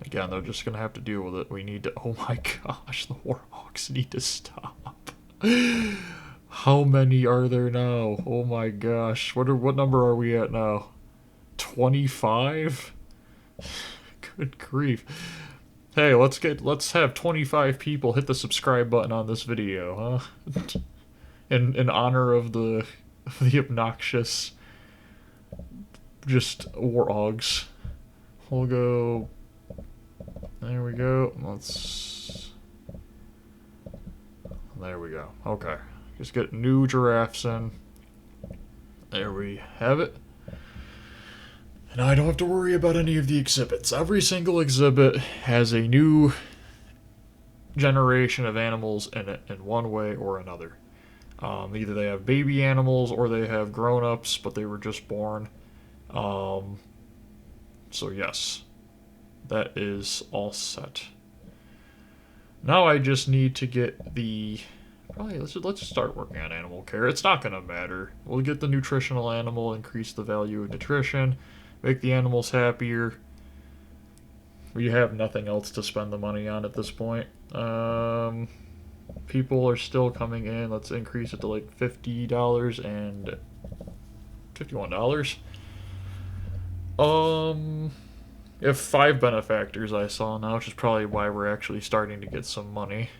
Again, they're just gonna have to deal with it. We need to. Oh my gosh, the warthogs need to stop. How many are there now? Oh my gosh, what number are we at now? 25? Good grief. Hey, let's have 25 people hit the subscribe button on this video, huh? in honor of the obnoxious just warthogs. We'll go. There we go. There we go. Okay. Just get new giraffes in. There we have it. And I don't have to worry about any of the exhibits. Every single exhibit has a new generation of animals in it in one way or another. Either they have baby animals or they have grown-ups, but they were just born. So yes, that is all set. Now I just need to get the... Probably let's start working on animal care. It's not going to matter. We'll get the nutritional animal, increase the value of nutrition, make the animals happier. We have nothing else to spend the money on at this point. People are still coming in. Let's increase it to like $50 and $51. We have 5 benefactors I saw now, which is probably why we're actually starting to get some money.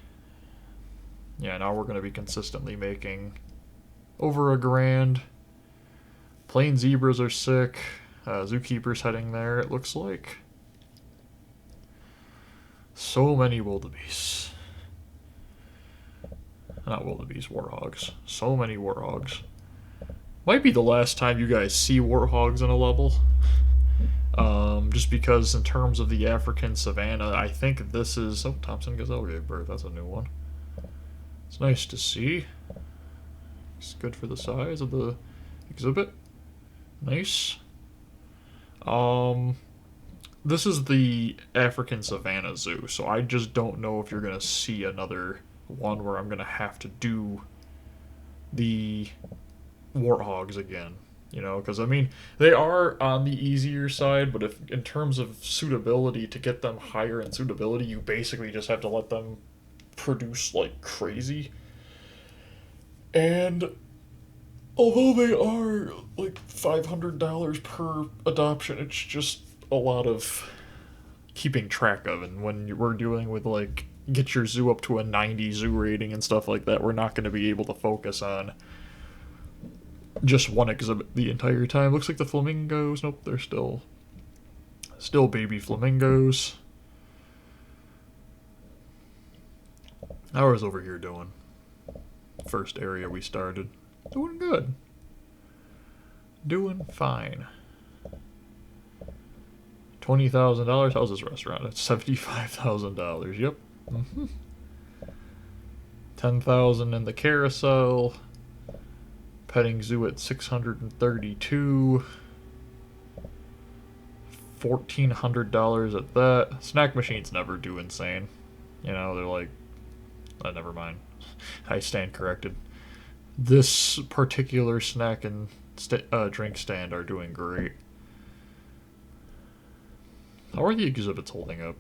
Yeah, now we're going to be consistently making over $1,000. Plain zebras are sick. Zookeeper's heading there, it looks like. So many wildebeests. Not wildebeest, warthogs. So many warthogs. Might be the last time you guys see warthogs in a level. Just because in terms of the African savanna, I think this is... Oh, Thompson Gazelle gave birth. That's a new one. It's nice to see. It's good for the size of the exhibit. Nice. This is the African Savanna Zoo, so I just don't know if you're going to see another one where I'm going to have to do the warthogs again. You know, because, I mean, they are on the easier side, but if in terms of suitability, to get them higher in suitability, you basically just have to let them produce like crazy. And although they are like $500 per adoption, it's just a lot of keeping track of. And when we're dealing with like get your zoo up to a 90 zoo rating and stuff like that, we're not going to be able to focus on just one exhibit the entire time. Looks like the flamingos, nope, they're still baby flamingos. Ours over here doing? First area we started. Doing good. Doing fine. $20,000. How's this restaurant? It's $75,000. Yep. $10,000 in the carousel. Petting zoo at $632. $1,400 at that. Snack machines never do insane. You know, they're like, never mind. I stand corrected. This particular snack and drink stand are doing great. How are the exhibits holding up?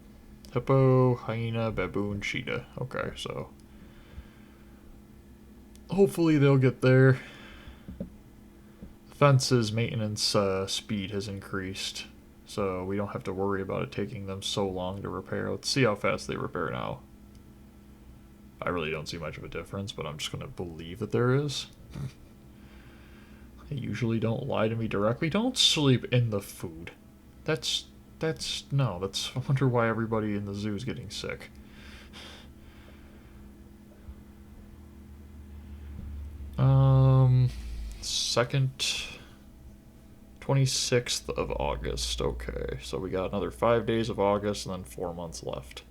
Hippo, hyena, baboon, cheetah. Okay, so hopefully they'll get there. Fences maintenance speed has increased, so we don't have to worry about it taking them so long to repair. Let's see how fast they repair now. I really don't see much of a difference, but I'm just going to believe that there is. They usually don't lie to me directly. Don't sleep in the food. No, I wonder why everybody in the zoo is getting sick. Second, 26th of August. Okay, so we got another 5 days of August and then 4 months left.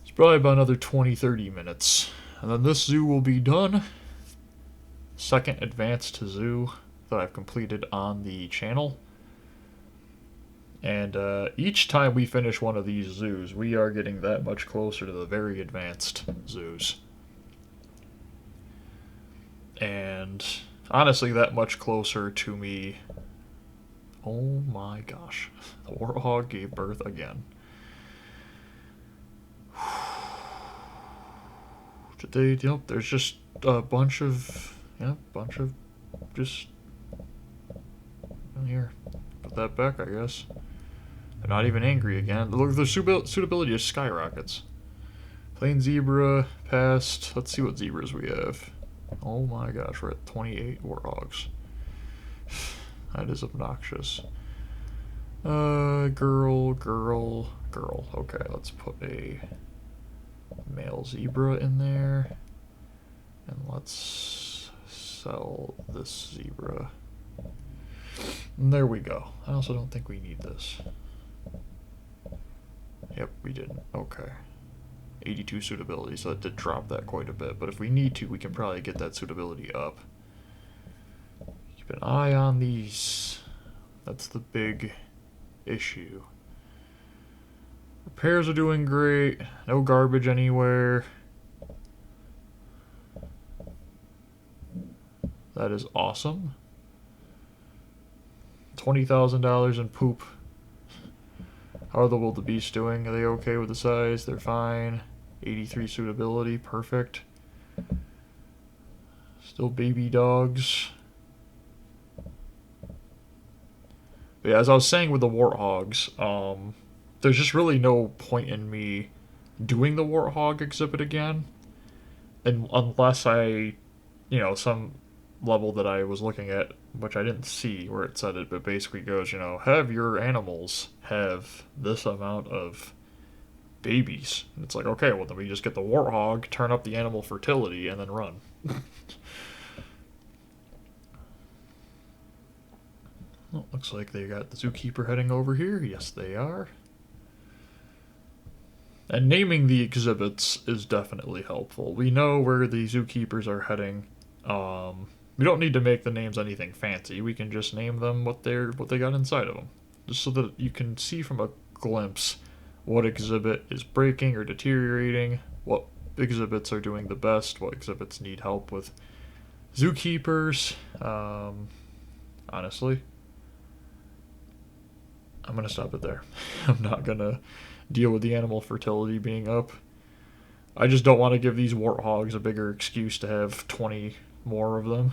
It's probably about another 20-30 minutes. And then this zoo will be done. Second advanced zoo that I've completed on the channel. And each time we finish one of these zoos, we are getting that much closer to the very advanced zoos. And honestly, that much closer to me. Oh my gosh. The warthog gave birth again. Yep, there's just a bunch of just here. Put that back, I guess. They're not even angry again. Look, their suitability just skyrockets. Plain zebra passed. Let's see what zebras we have. Oh my gosh, we're at 28 warthogs. That is obnoxious. Girl. Okay, let's put a male zebra in there. And let's sell this zebra. And there we go. I also don't think we need this. Yep, we didn't. Okay. 82 suitability, so that did drop that quite a bit. But if we need to, we can probably get that suitability up. Keep an eye on these. That's the big issue. Repairs are doing great. No garbage anywhere. That is awesome. $20,000 in poop. How are the wildebeest doing? Are they okay with the size? They're fine. 83 suitability, perfect. Still baby dogs. But yeah, as I was saying with the warthogs, there's just really no point in me doing the warthog exhibit again, and unless I you know, some level that I was looking at, which I didn't see where it said it, but basically goes, you know, have your animals have this amount of babies. And it's like, okay, well, then we just get the warthog, turn up the animal fertility, and then run. Well, looks like they got the zookeeper heading over here. Yes, they are. And naming the exhibits is definitely helpful. We know where the zookeepers are heading. We don't need to make the names anything fancy. We can just name them what they got inside of them, just so that you can see from a glimpse what exhibit is breaking or deteriorating, what exhibits are doing the best, what exhibits need help with zookeepers. Honestly, I'm gonna stop it there. I'm not gonna deal with the animal fertility being up. I just don't want to give these warthogs a bigger excuse to have 20 more of them.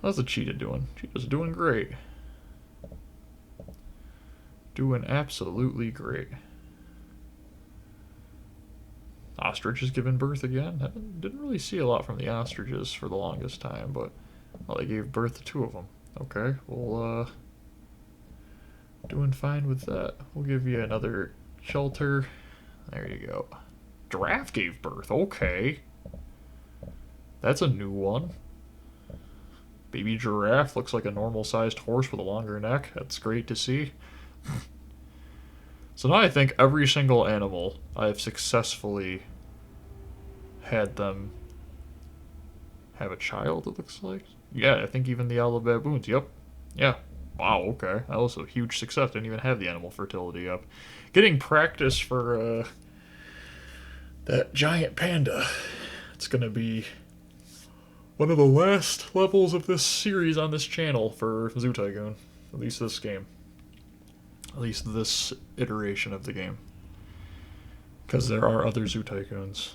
How's the cheetah doing? Cheetah's doing great. Doing absolutely great. Ostrich is giving birth again. I didn't really see a lot from the ostriches for the longest time, but well, they gave birth to 2 of them. Okay, well, doing fine with that. We'll give you another shelter. There you go. Giraffe gave birth. Okay. That's a new one. Baby giraffe looks like a normal-sized horse with a longer neck. That's great to see. So now I think every single animal I've successfully had them have a child, it looks like. Yeah, I think even the owl baboons. Yep. Yeah. Wow, okay. That was a huge success. Didn't even have the animal fertility up. Getting practice for that giant panda. It's going to be one of the last levels of this series on this channel for Zoo Tycoon. At least this game. At least this iteration of the game. Because there are other Zoo Tycoons.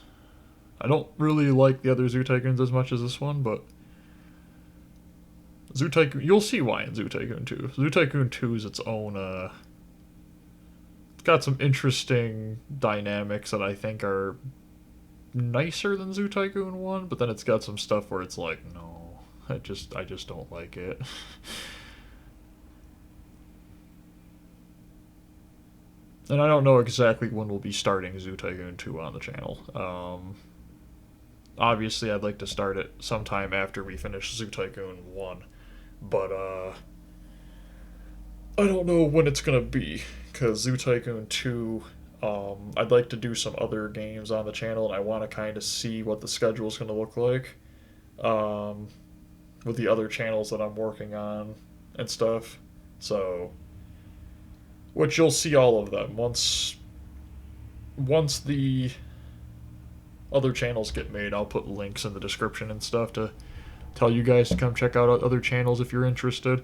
I don't really like the other Zoo Tycoons as much as this one, but Zoo Tycoon, you'll see why in Zoo Tycoon 2. Zoo Tycoon 2 is its own, it's got some interesting dynamics that I think are nicer than Zoo Tycoon 1, but then it's got some stuff where it's like, no, I just don't like it. And I don't know exactly when we'll be starting Zoo Tycoon 2 on the channel. Obviously, I'd like to start it sometime after we finish Zoo Tycoon 1, but I don't know when it's going to be, because Zoo Tycoon 2, I'd like to do some other games on the channel, and I want to kind of see what the schedule is going to look like with the other channels that I'm working on and stuff. So, which you'll see all of them once the other channels get made. I'll put links in the description and stuff to tell you guys to come check out other channels if you're interested.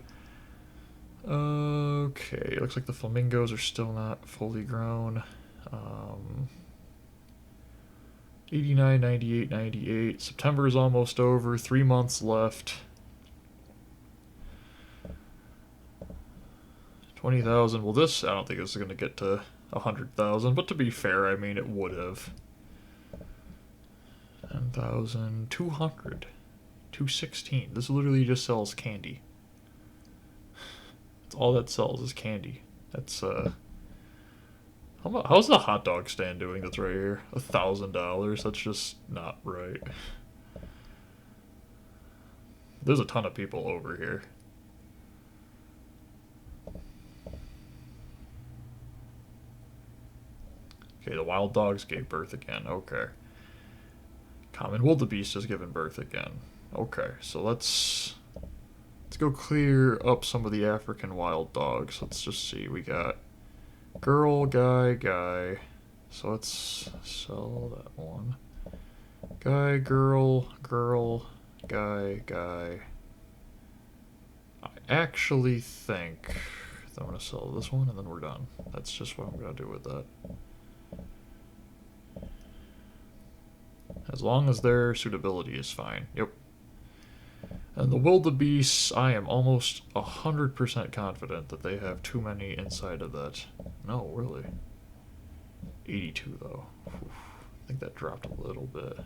Okay, looks like the flamingos are still not fully grown. 89, 98, 98. September is almost over. 3 months left. 20,000. Well, this, I don't think this is going to get to 100,000, but to be fair, I mean, it would have. 10,000. 200. 216. This literally just sells candy. That's all that sells is candy. That's, how's the hot dog stand doing that's right here? $1,000. That's just not right. There's a ton of people over here. Okay, the wild dogs gave birth again. Okay. Common wildebeest has given birth again. Okay, so let's go clear up some of the African wild dogs. Let's just see. We got girl, guy, guy. So let's sell that one. Guy, girl, girl, guy, guy. I actually think I'm going to sell this one and then we're done. That's just what I'm going to do with that. As long as their suitability is fine. Yep. And the wildebeests, I am almost 100% confident that they have too many inside of that. No, really. 82 though. Oof. I think that dropped a little bit.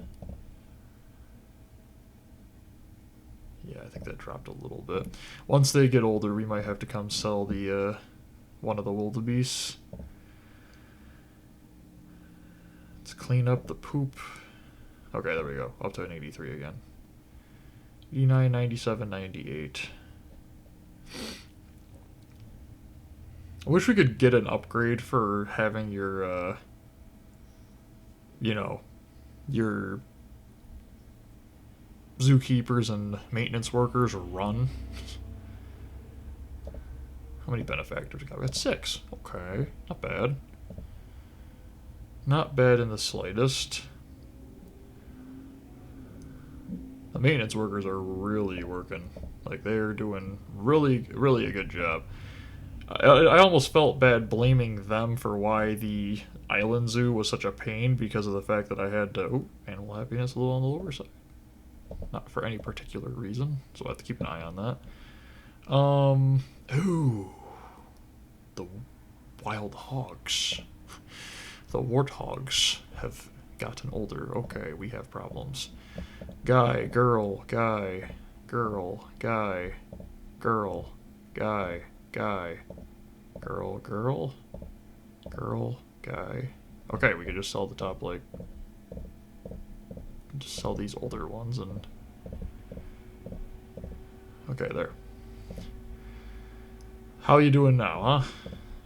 Yeah, I think that dropped a little bit. Once they get older, we might have to come sell the one of the wildebeests. Let's clean up the poop. Okay, there we go. Up to an 83 again. 89, 97, 98. I wish we could get an upgrade for having your, you know, your zookeepers and maintenance workers run. How many benefactors we got? We got 6. Okay, not bad. Not bad in the slightest. The maintenance workers are really working. Like, they're doing really, really a good job. I almost felt bad blaming them for why the island zoo was such a pain because of the fact that I had to... Ooh, animal happiness a little on the lower side. Not for any particular reason, so I have to keep an eye on that. Ooh. The wild hogs. The warthogs have gotten older. Okay, we have problems. Guy, girl, guy, girl, guy, girl, guy, guy, girl, girl, girl, guy. Okay, we could just sell the top, like, just sell these older ones and... Okay, there. How you doing now, huh?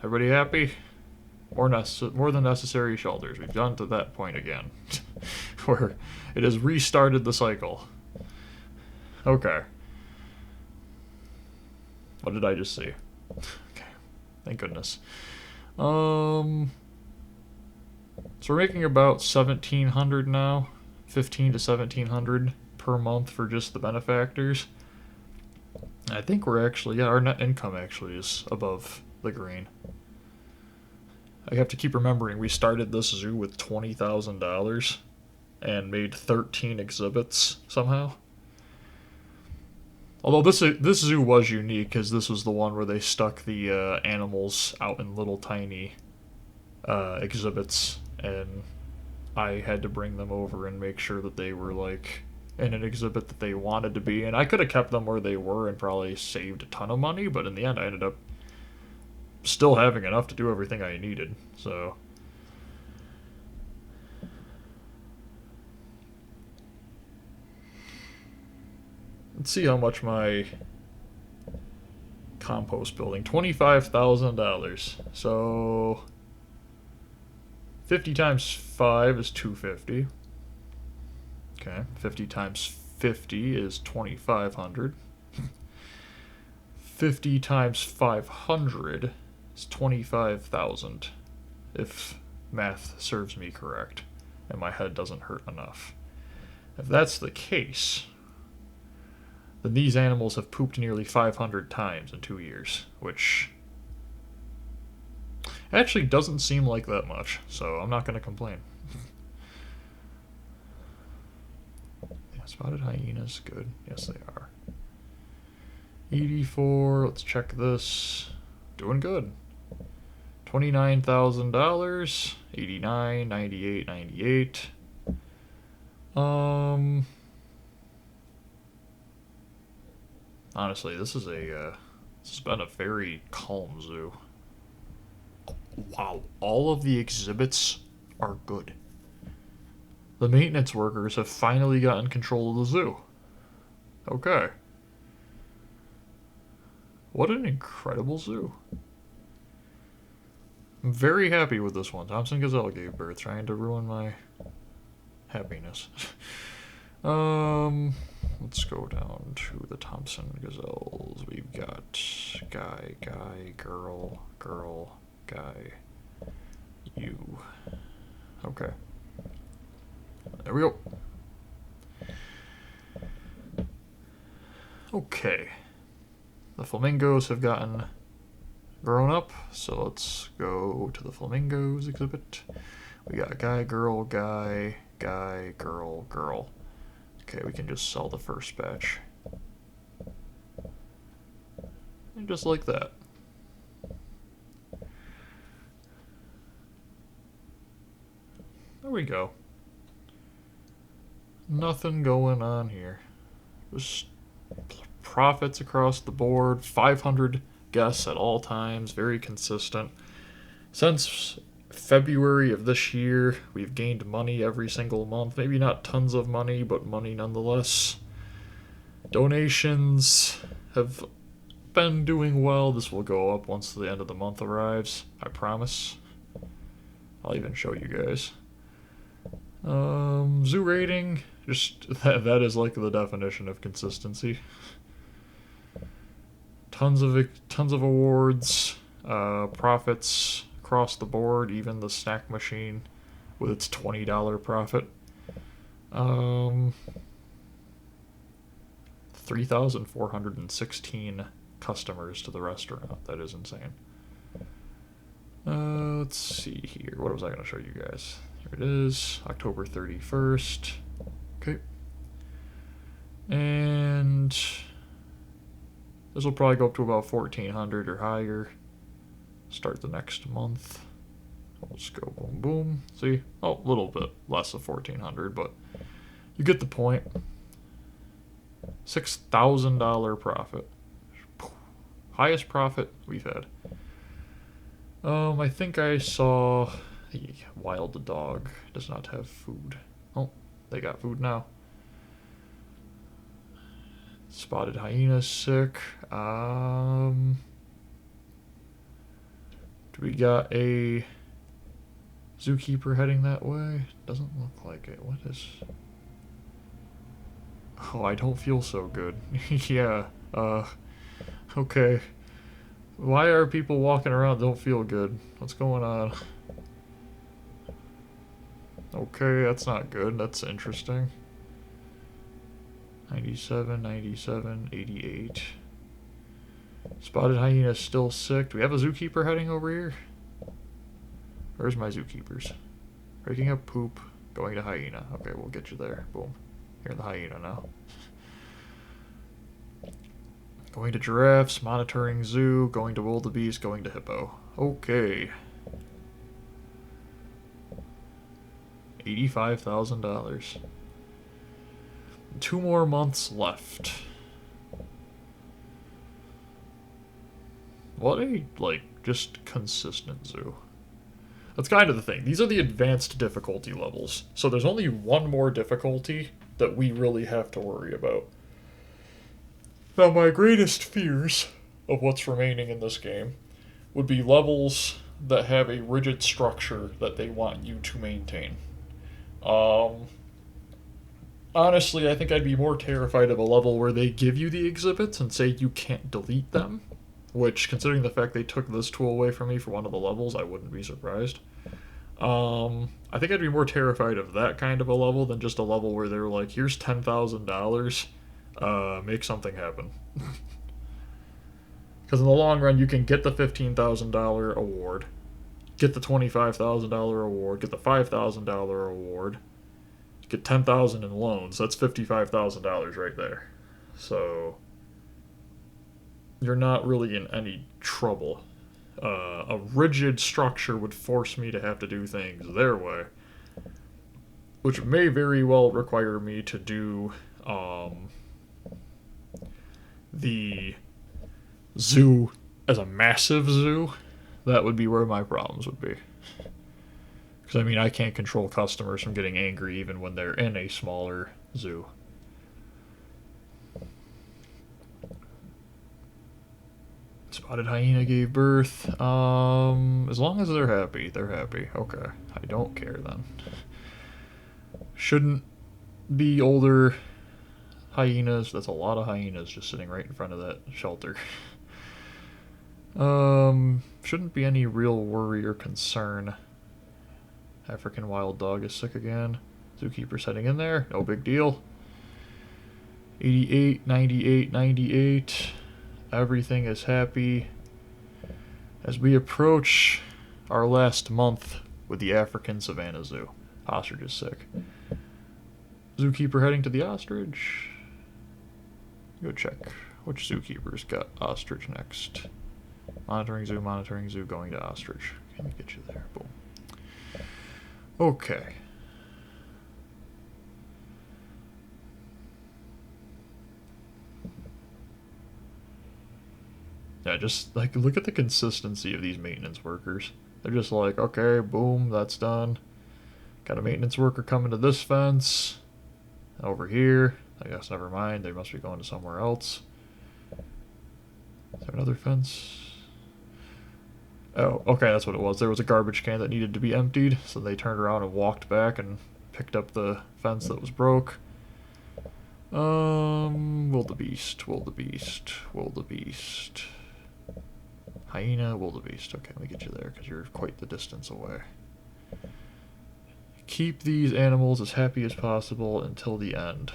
Everybody happy? More than necessary shelters. We've gotten to that point again. Where it has restarted the cycle. Okay. What did I just see? Okay. Thank goodness. So we're making about 1,700 now. 15 to 1,700 per month for just the benefactors. I think we're actually, yeah, our net income actually is above the green. I have to keep remembering we started this zoo with $20,000 and made 13 exhibits somehow. Although this zoo was unique because this was the one where they stuck the animals out in little tiny exhibits, and I had to bring them over and make sure that they were like in an exhibit that they wanted to be. And I could have kept them where they were and probably saved a ton of money, but in the end I ended up still having enough to do everything I needed. So let's see how much my compost building, $25,000. So 50 times 5 is 250. Okay, 50 times 50 is 2,500. 50 times 500 is 25,000, if math serves me correct, and my head doesn't hurt enough. If that's the case, then these animals have pooped nearly 500 times in 2 years, which actually doesn't seem like that much, so I'm not going to complain. Yeah, spotted hyenas, good. Yes, they are. 84, let's check this. Doing good. $29,000, 89, 98, 98. Honestly, this has been a very calm zoo. Wow, all of the exhibits are good. The maintenance workers have finally gotten control of the zoo. Okay. What an incredible zoo. I'm very happy with this one. Thompson Gazelle gave birth, trying to ruin my happiness. Let's go down to the Thompson Gazelles. We've got guy, girl, guy, you. Okay. There we go. Okay. The flamingos have gotten grown up, so let's go to the flamingos exhibit. We got guy, girl, girl. Okay, we can just sell the first batch. And just like that. we go. Nothing going on here. Just profits across the board. 500 guests at all times. Very consistent. Since February of this year, we've gained money every single month. Maybe not tons of money, but money nonetheless. Donations have been doing well. This will go up once the end of the month arrives. I promise. I'll even show you guys. Zoo rating, just that is like the definition of consistency. Tons of awards, profits across the board. Even the snack machine with its $20 profit. 3,416 customers to the restaurant. That is insane. Let's see here. What was I going to show you guys? Here it is, October 31st. Okay. And this will probably go up to about 1,400 or higher. Start the next month. We'll just go boom, boom. See? Oh, a little bit less of 1,400, but you get the point. $6,000 profit. Highest profit we've had. I think I saw the wild dog does not have food. Oh, they got food now. Spotted hyena's sick. Do we got a zookeeper heading that way? Doesn't look like it. What is... Oh, I don't feel so good. Yeah, okay. Why are people walking around that don't feel good? What's going on? Okay, that's not good. That's interesting. 97, 97, 88. Spotted hyena's still sick. Do we have a zookeeper heading over here? Where's my zookeepers? Breaking up poop, going to hyena. Okay, we'll get you there. Boom. You're in the hyena now. Going to giraffes, monitoring zoo, going to wildebeest, going to hippo. Okay. $85,000. 2 more months left. What a, just consistent zoo. That's kind of the thing. These are the advanced difficulty levels. So there's only one more difficulty that we really have to worry about. Now, my greatest fears of what's remaining in this game would be levels that have a rigid structure that they want you to maintain. Honestly, I think I'd be more terrified of a level where they give you the exhibits and say you can't delete them, which, considering the fact they took this tool away from me for one of the levels, I wouldn't be surprised. I think I'd be more terrified of that kind of a level than just a level where they're like, here's $10,000, make something happen. Because in the long run, you can get the $15,000 award, get the $25,000 award, get the $5,000 award, get $10,000 in loans. That's $55,000 right there. So you're not really in any trouble. A rigid structure would force me to have to do things their way, which may very well require me to do the zoo as a massive zoo. That would be where my problems would be. Because, I mean, I can't control customers from getting angry even when they're in a smaller zoo. Spotted hyena gave birth. As long as they're happy, they're happy. Okay, I don't care then. Shouldn't be older hyenas. That's a lot of hyenas just sitting right in front of that shelter. Shouldn't be any real worry or concern. African wild dog is sick again. Zookeeper's heading in there. No big deal. 88, 98, 98. Everything is happy. As we approach our last month with the African Savannah Zoo. Ostrich is sick. Zookeeper heading to the ostrich. Go check which zookeeper's got ostrich next. Monitoring zoo, going to ostrich. Can we get you there? Boom. Okay. Yeah, just like look at the consistency of these maintenance workers. They're just like, okay, boom, that's done. Got a maintenance worker coming to this fence. Over here. I guess never mind. They must be going to somewhere else. Is there another fence? Oh, okay, that's what it was. There was a garbage can that needed to be emptied, so they turned around and walked back and picked up the fence that was broke. Wildebeest, wildebeest, wildebeest. Hyena, wildebeest. Okay, let me get you there because you're quite the distance away. Keep these animals as happy as possible until the end.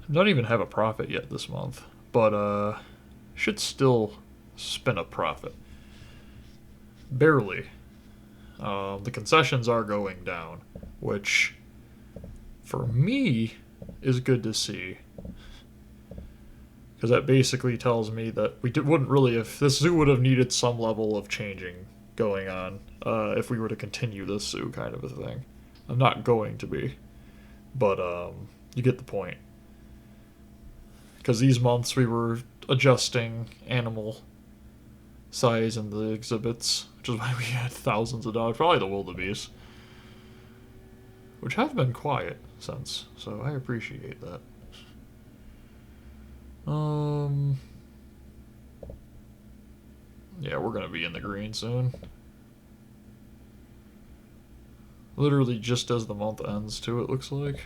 I don't even have a profit yet this month, but should still spin a profit. Barely. The concessions are going down, which for me is good to see. Because that basically tells me that we wouldn't really, if this zoo would have needed some level of changing going on, if we were to continue this zoo kind of a thing. I'm not going to be, but you get the point. Because these months we were adjusting animal size in the exhibits, which is why we had thousands of dogs, probably the wildebeest, which have been quiet since, so I appreciate that. Yeah, we're gonna be in the green soon. Literally just as the month ends, too, it looks like.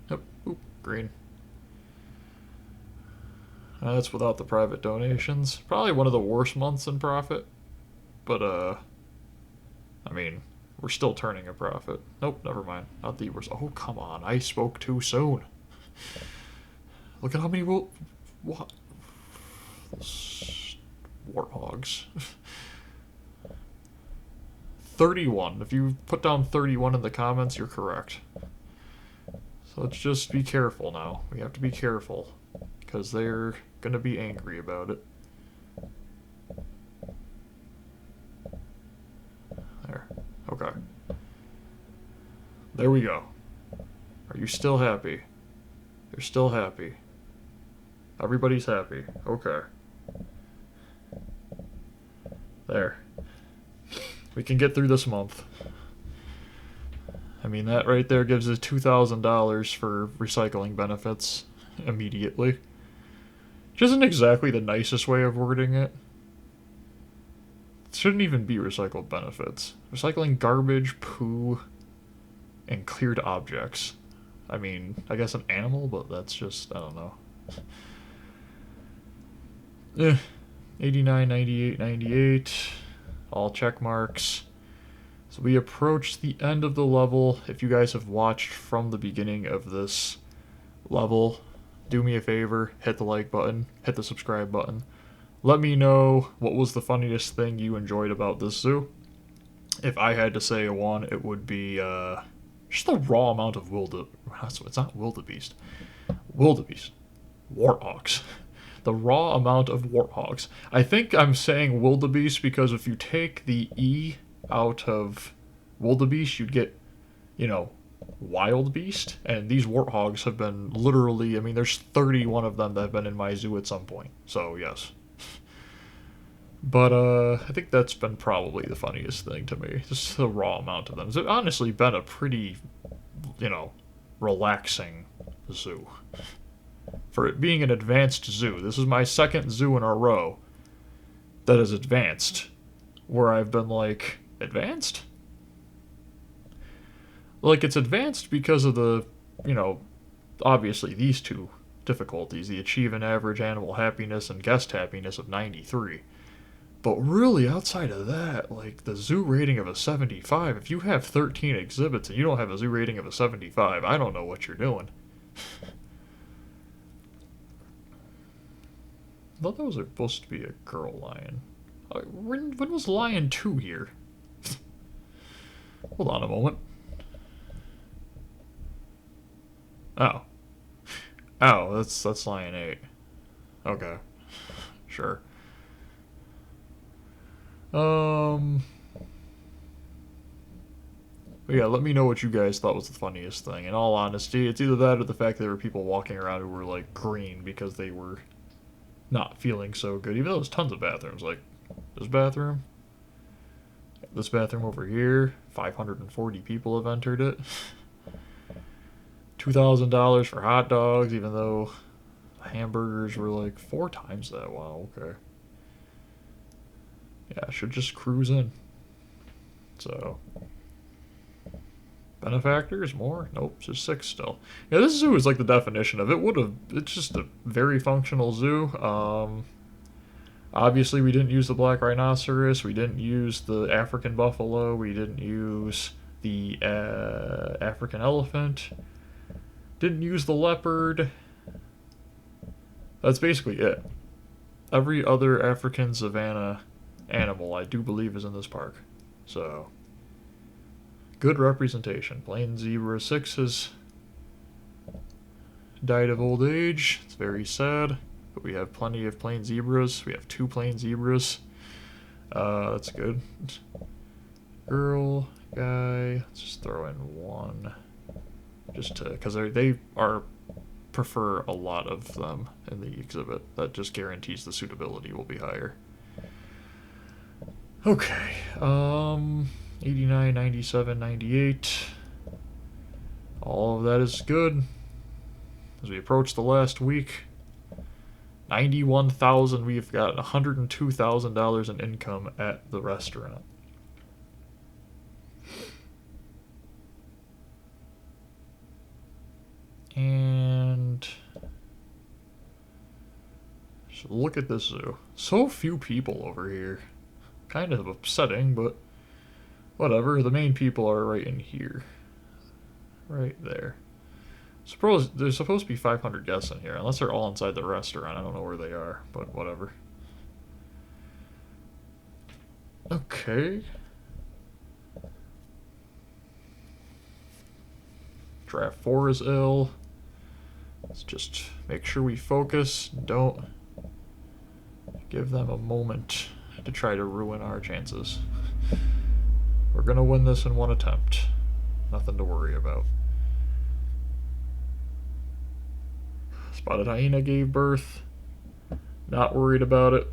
Yep, oop, green. That's without the private donations. Probably one of the worst months in profit. But, I mean, we're still turning a profit. Nope, never mind. Not the worst. Oh, come on. I spoke too soon. Look at how many what? Warthogs. 31. If you put down 31 in the comments, you're correct. So let's just be careful now. We have to be careful. Because they're going to be angry about it. There. Okay. There we go. Are you still happy? You're still happy. Everybody's happy. Okay. There. We can get through this month. I mean, that right there gives us $2,000 for recycling benefits immediately. Which isn't exactly the nicest way of wording it. It shouldn't even be recycled benefits. Recycling garbage, poo, and cleared objects. I mean, I guess an animal, but that's just, I don't know. 89, 98, 98. All check marks. So we approach the end of the level. If you guys have watched from the beginning of this level, do me a favor, hit the like button, hit the subscribe button. Let me know what was the funniest thing you enjoyed about this zoo. If I had to say a one, it would be just the raw amount of it's not wildebeest. Wildebeest. Warthogs. The raw amount of warthogs. I think I'm saying wildebeest because if you take the E out of wildebeest, you'd get, wild beast. And these warthogs have been literally, I mean, there's 31 of them that have been in my zoo at some point. So, yes. But I think that's been probably the funniest thing to me. Just the raw amount of them. It's honestly been a pretty, relaxing zoo. For it being an advanced zoo. This is my second zoo in a row that is advanced. Where I've been like, advanced? Like, it's advanced because of the, obviously these two difficulties. The achieve an average animal happiness and guest happiness of 93. But really, outside of that, like, the zoo rating of a 75, if you have 13 exhibits and you don't have a zoo rating of a 75, I don't know what you're doing. I thought that was supposed to be a girl lion. When was Lion 2 here? Hold on a moment. Oh. Oh, that's Lion 8. Okay. Sure. But yeah, let me know what you guys thought was the funniest thing. In all honesty, it's either that or the fact that there were people walking around who were like green because they were not feeling so good. Even though there's tons of bathrooms, like this bathroom over here, 540 people have entered it. $2,000 for hot dogs, even though hamburgers were like 4 times that. Wow, okay. Yeah, I should just cruise in. So, benefactors, more? Nope, just 6 still. Yeah, this zoo is like the definition of it. It's just a very functional zoo. Obviously, we didn't use the black rhinoceros. We didn't use the African buffalo. We didn't use the African elephant. Didn't use the leopard. That's basically it. Every other African savanna animal, I do believe, is in this park. So, good representation. Plain zebra 6 has died of old age. It's very sad. But we have plenty of plain zebras. We have 2 plain zebras. That's good. Girl, guy. Let's just throw in 1. Just to, because they prefer a lot of them in the exhibit. That just guarantees the suitability will be higher. Okay. 89, 97, 98. All of that is good. As we approach the last week, 91,000. We've got $102,000 in income at the restaurant. And so look at this zoo. So few people over here. Kind of upsetting, but whatever. The main people are right in here. Right there. Suppose there's supposed to be 500 guests in here, unless they're all inside the restaurant. I don't know where they are, but whatever. Okay. Draft 4 is ill. Let's just make sure we focus. Don't give them a moment to try to ruin our chances. We're gonna win this in 1 attempt. Nothing to worry about. Spotted hyena gave birth. Not worried about it.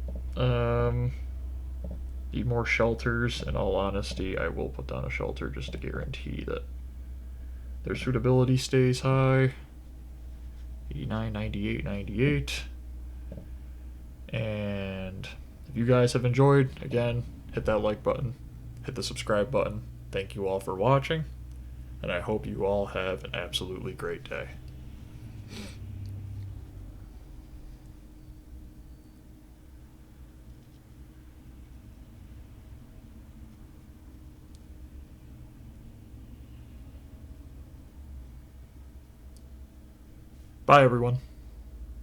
Need more shelters. In all honesty, I will put down a shelter just to guarantee that their suitability stays high. 89, 98, 98. And if you guys have enjoyed, again, hit that like button, hit the subscribe button. Thank you all for watching, and I hope you all have an absolutely great day. Bye, everyone.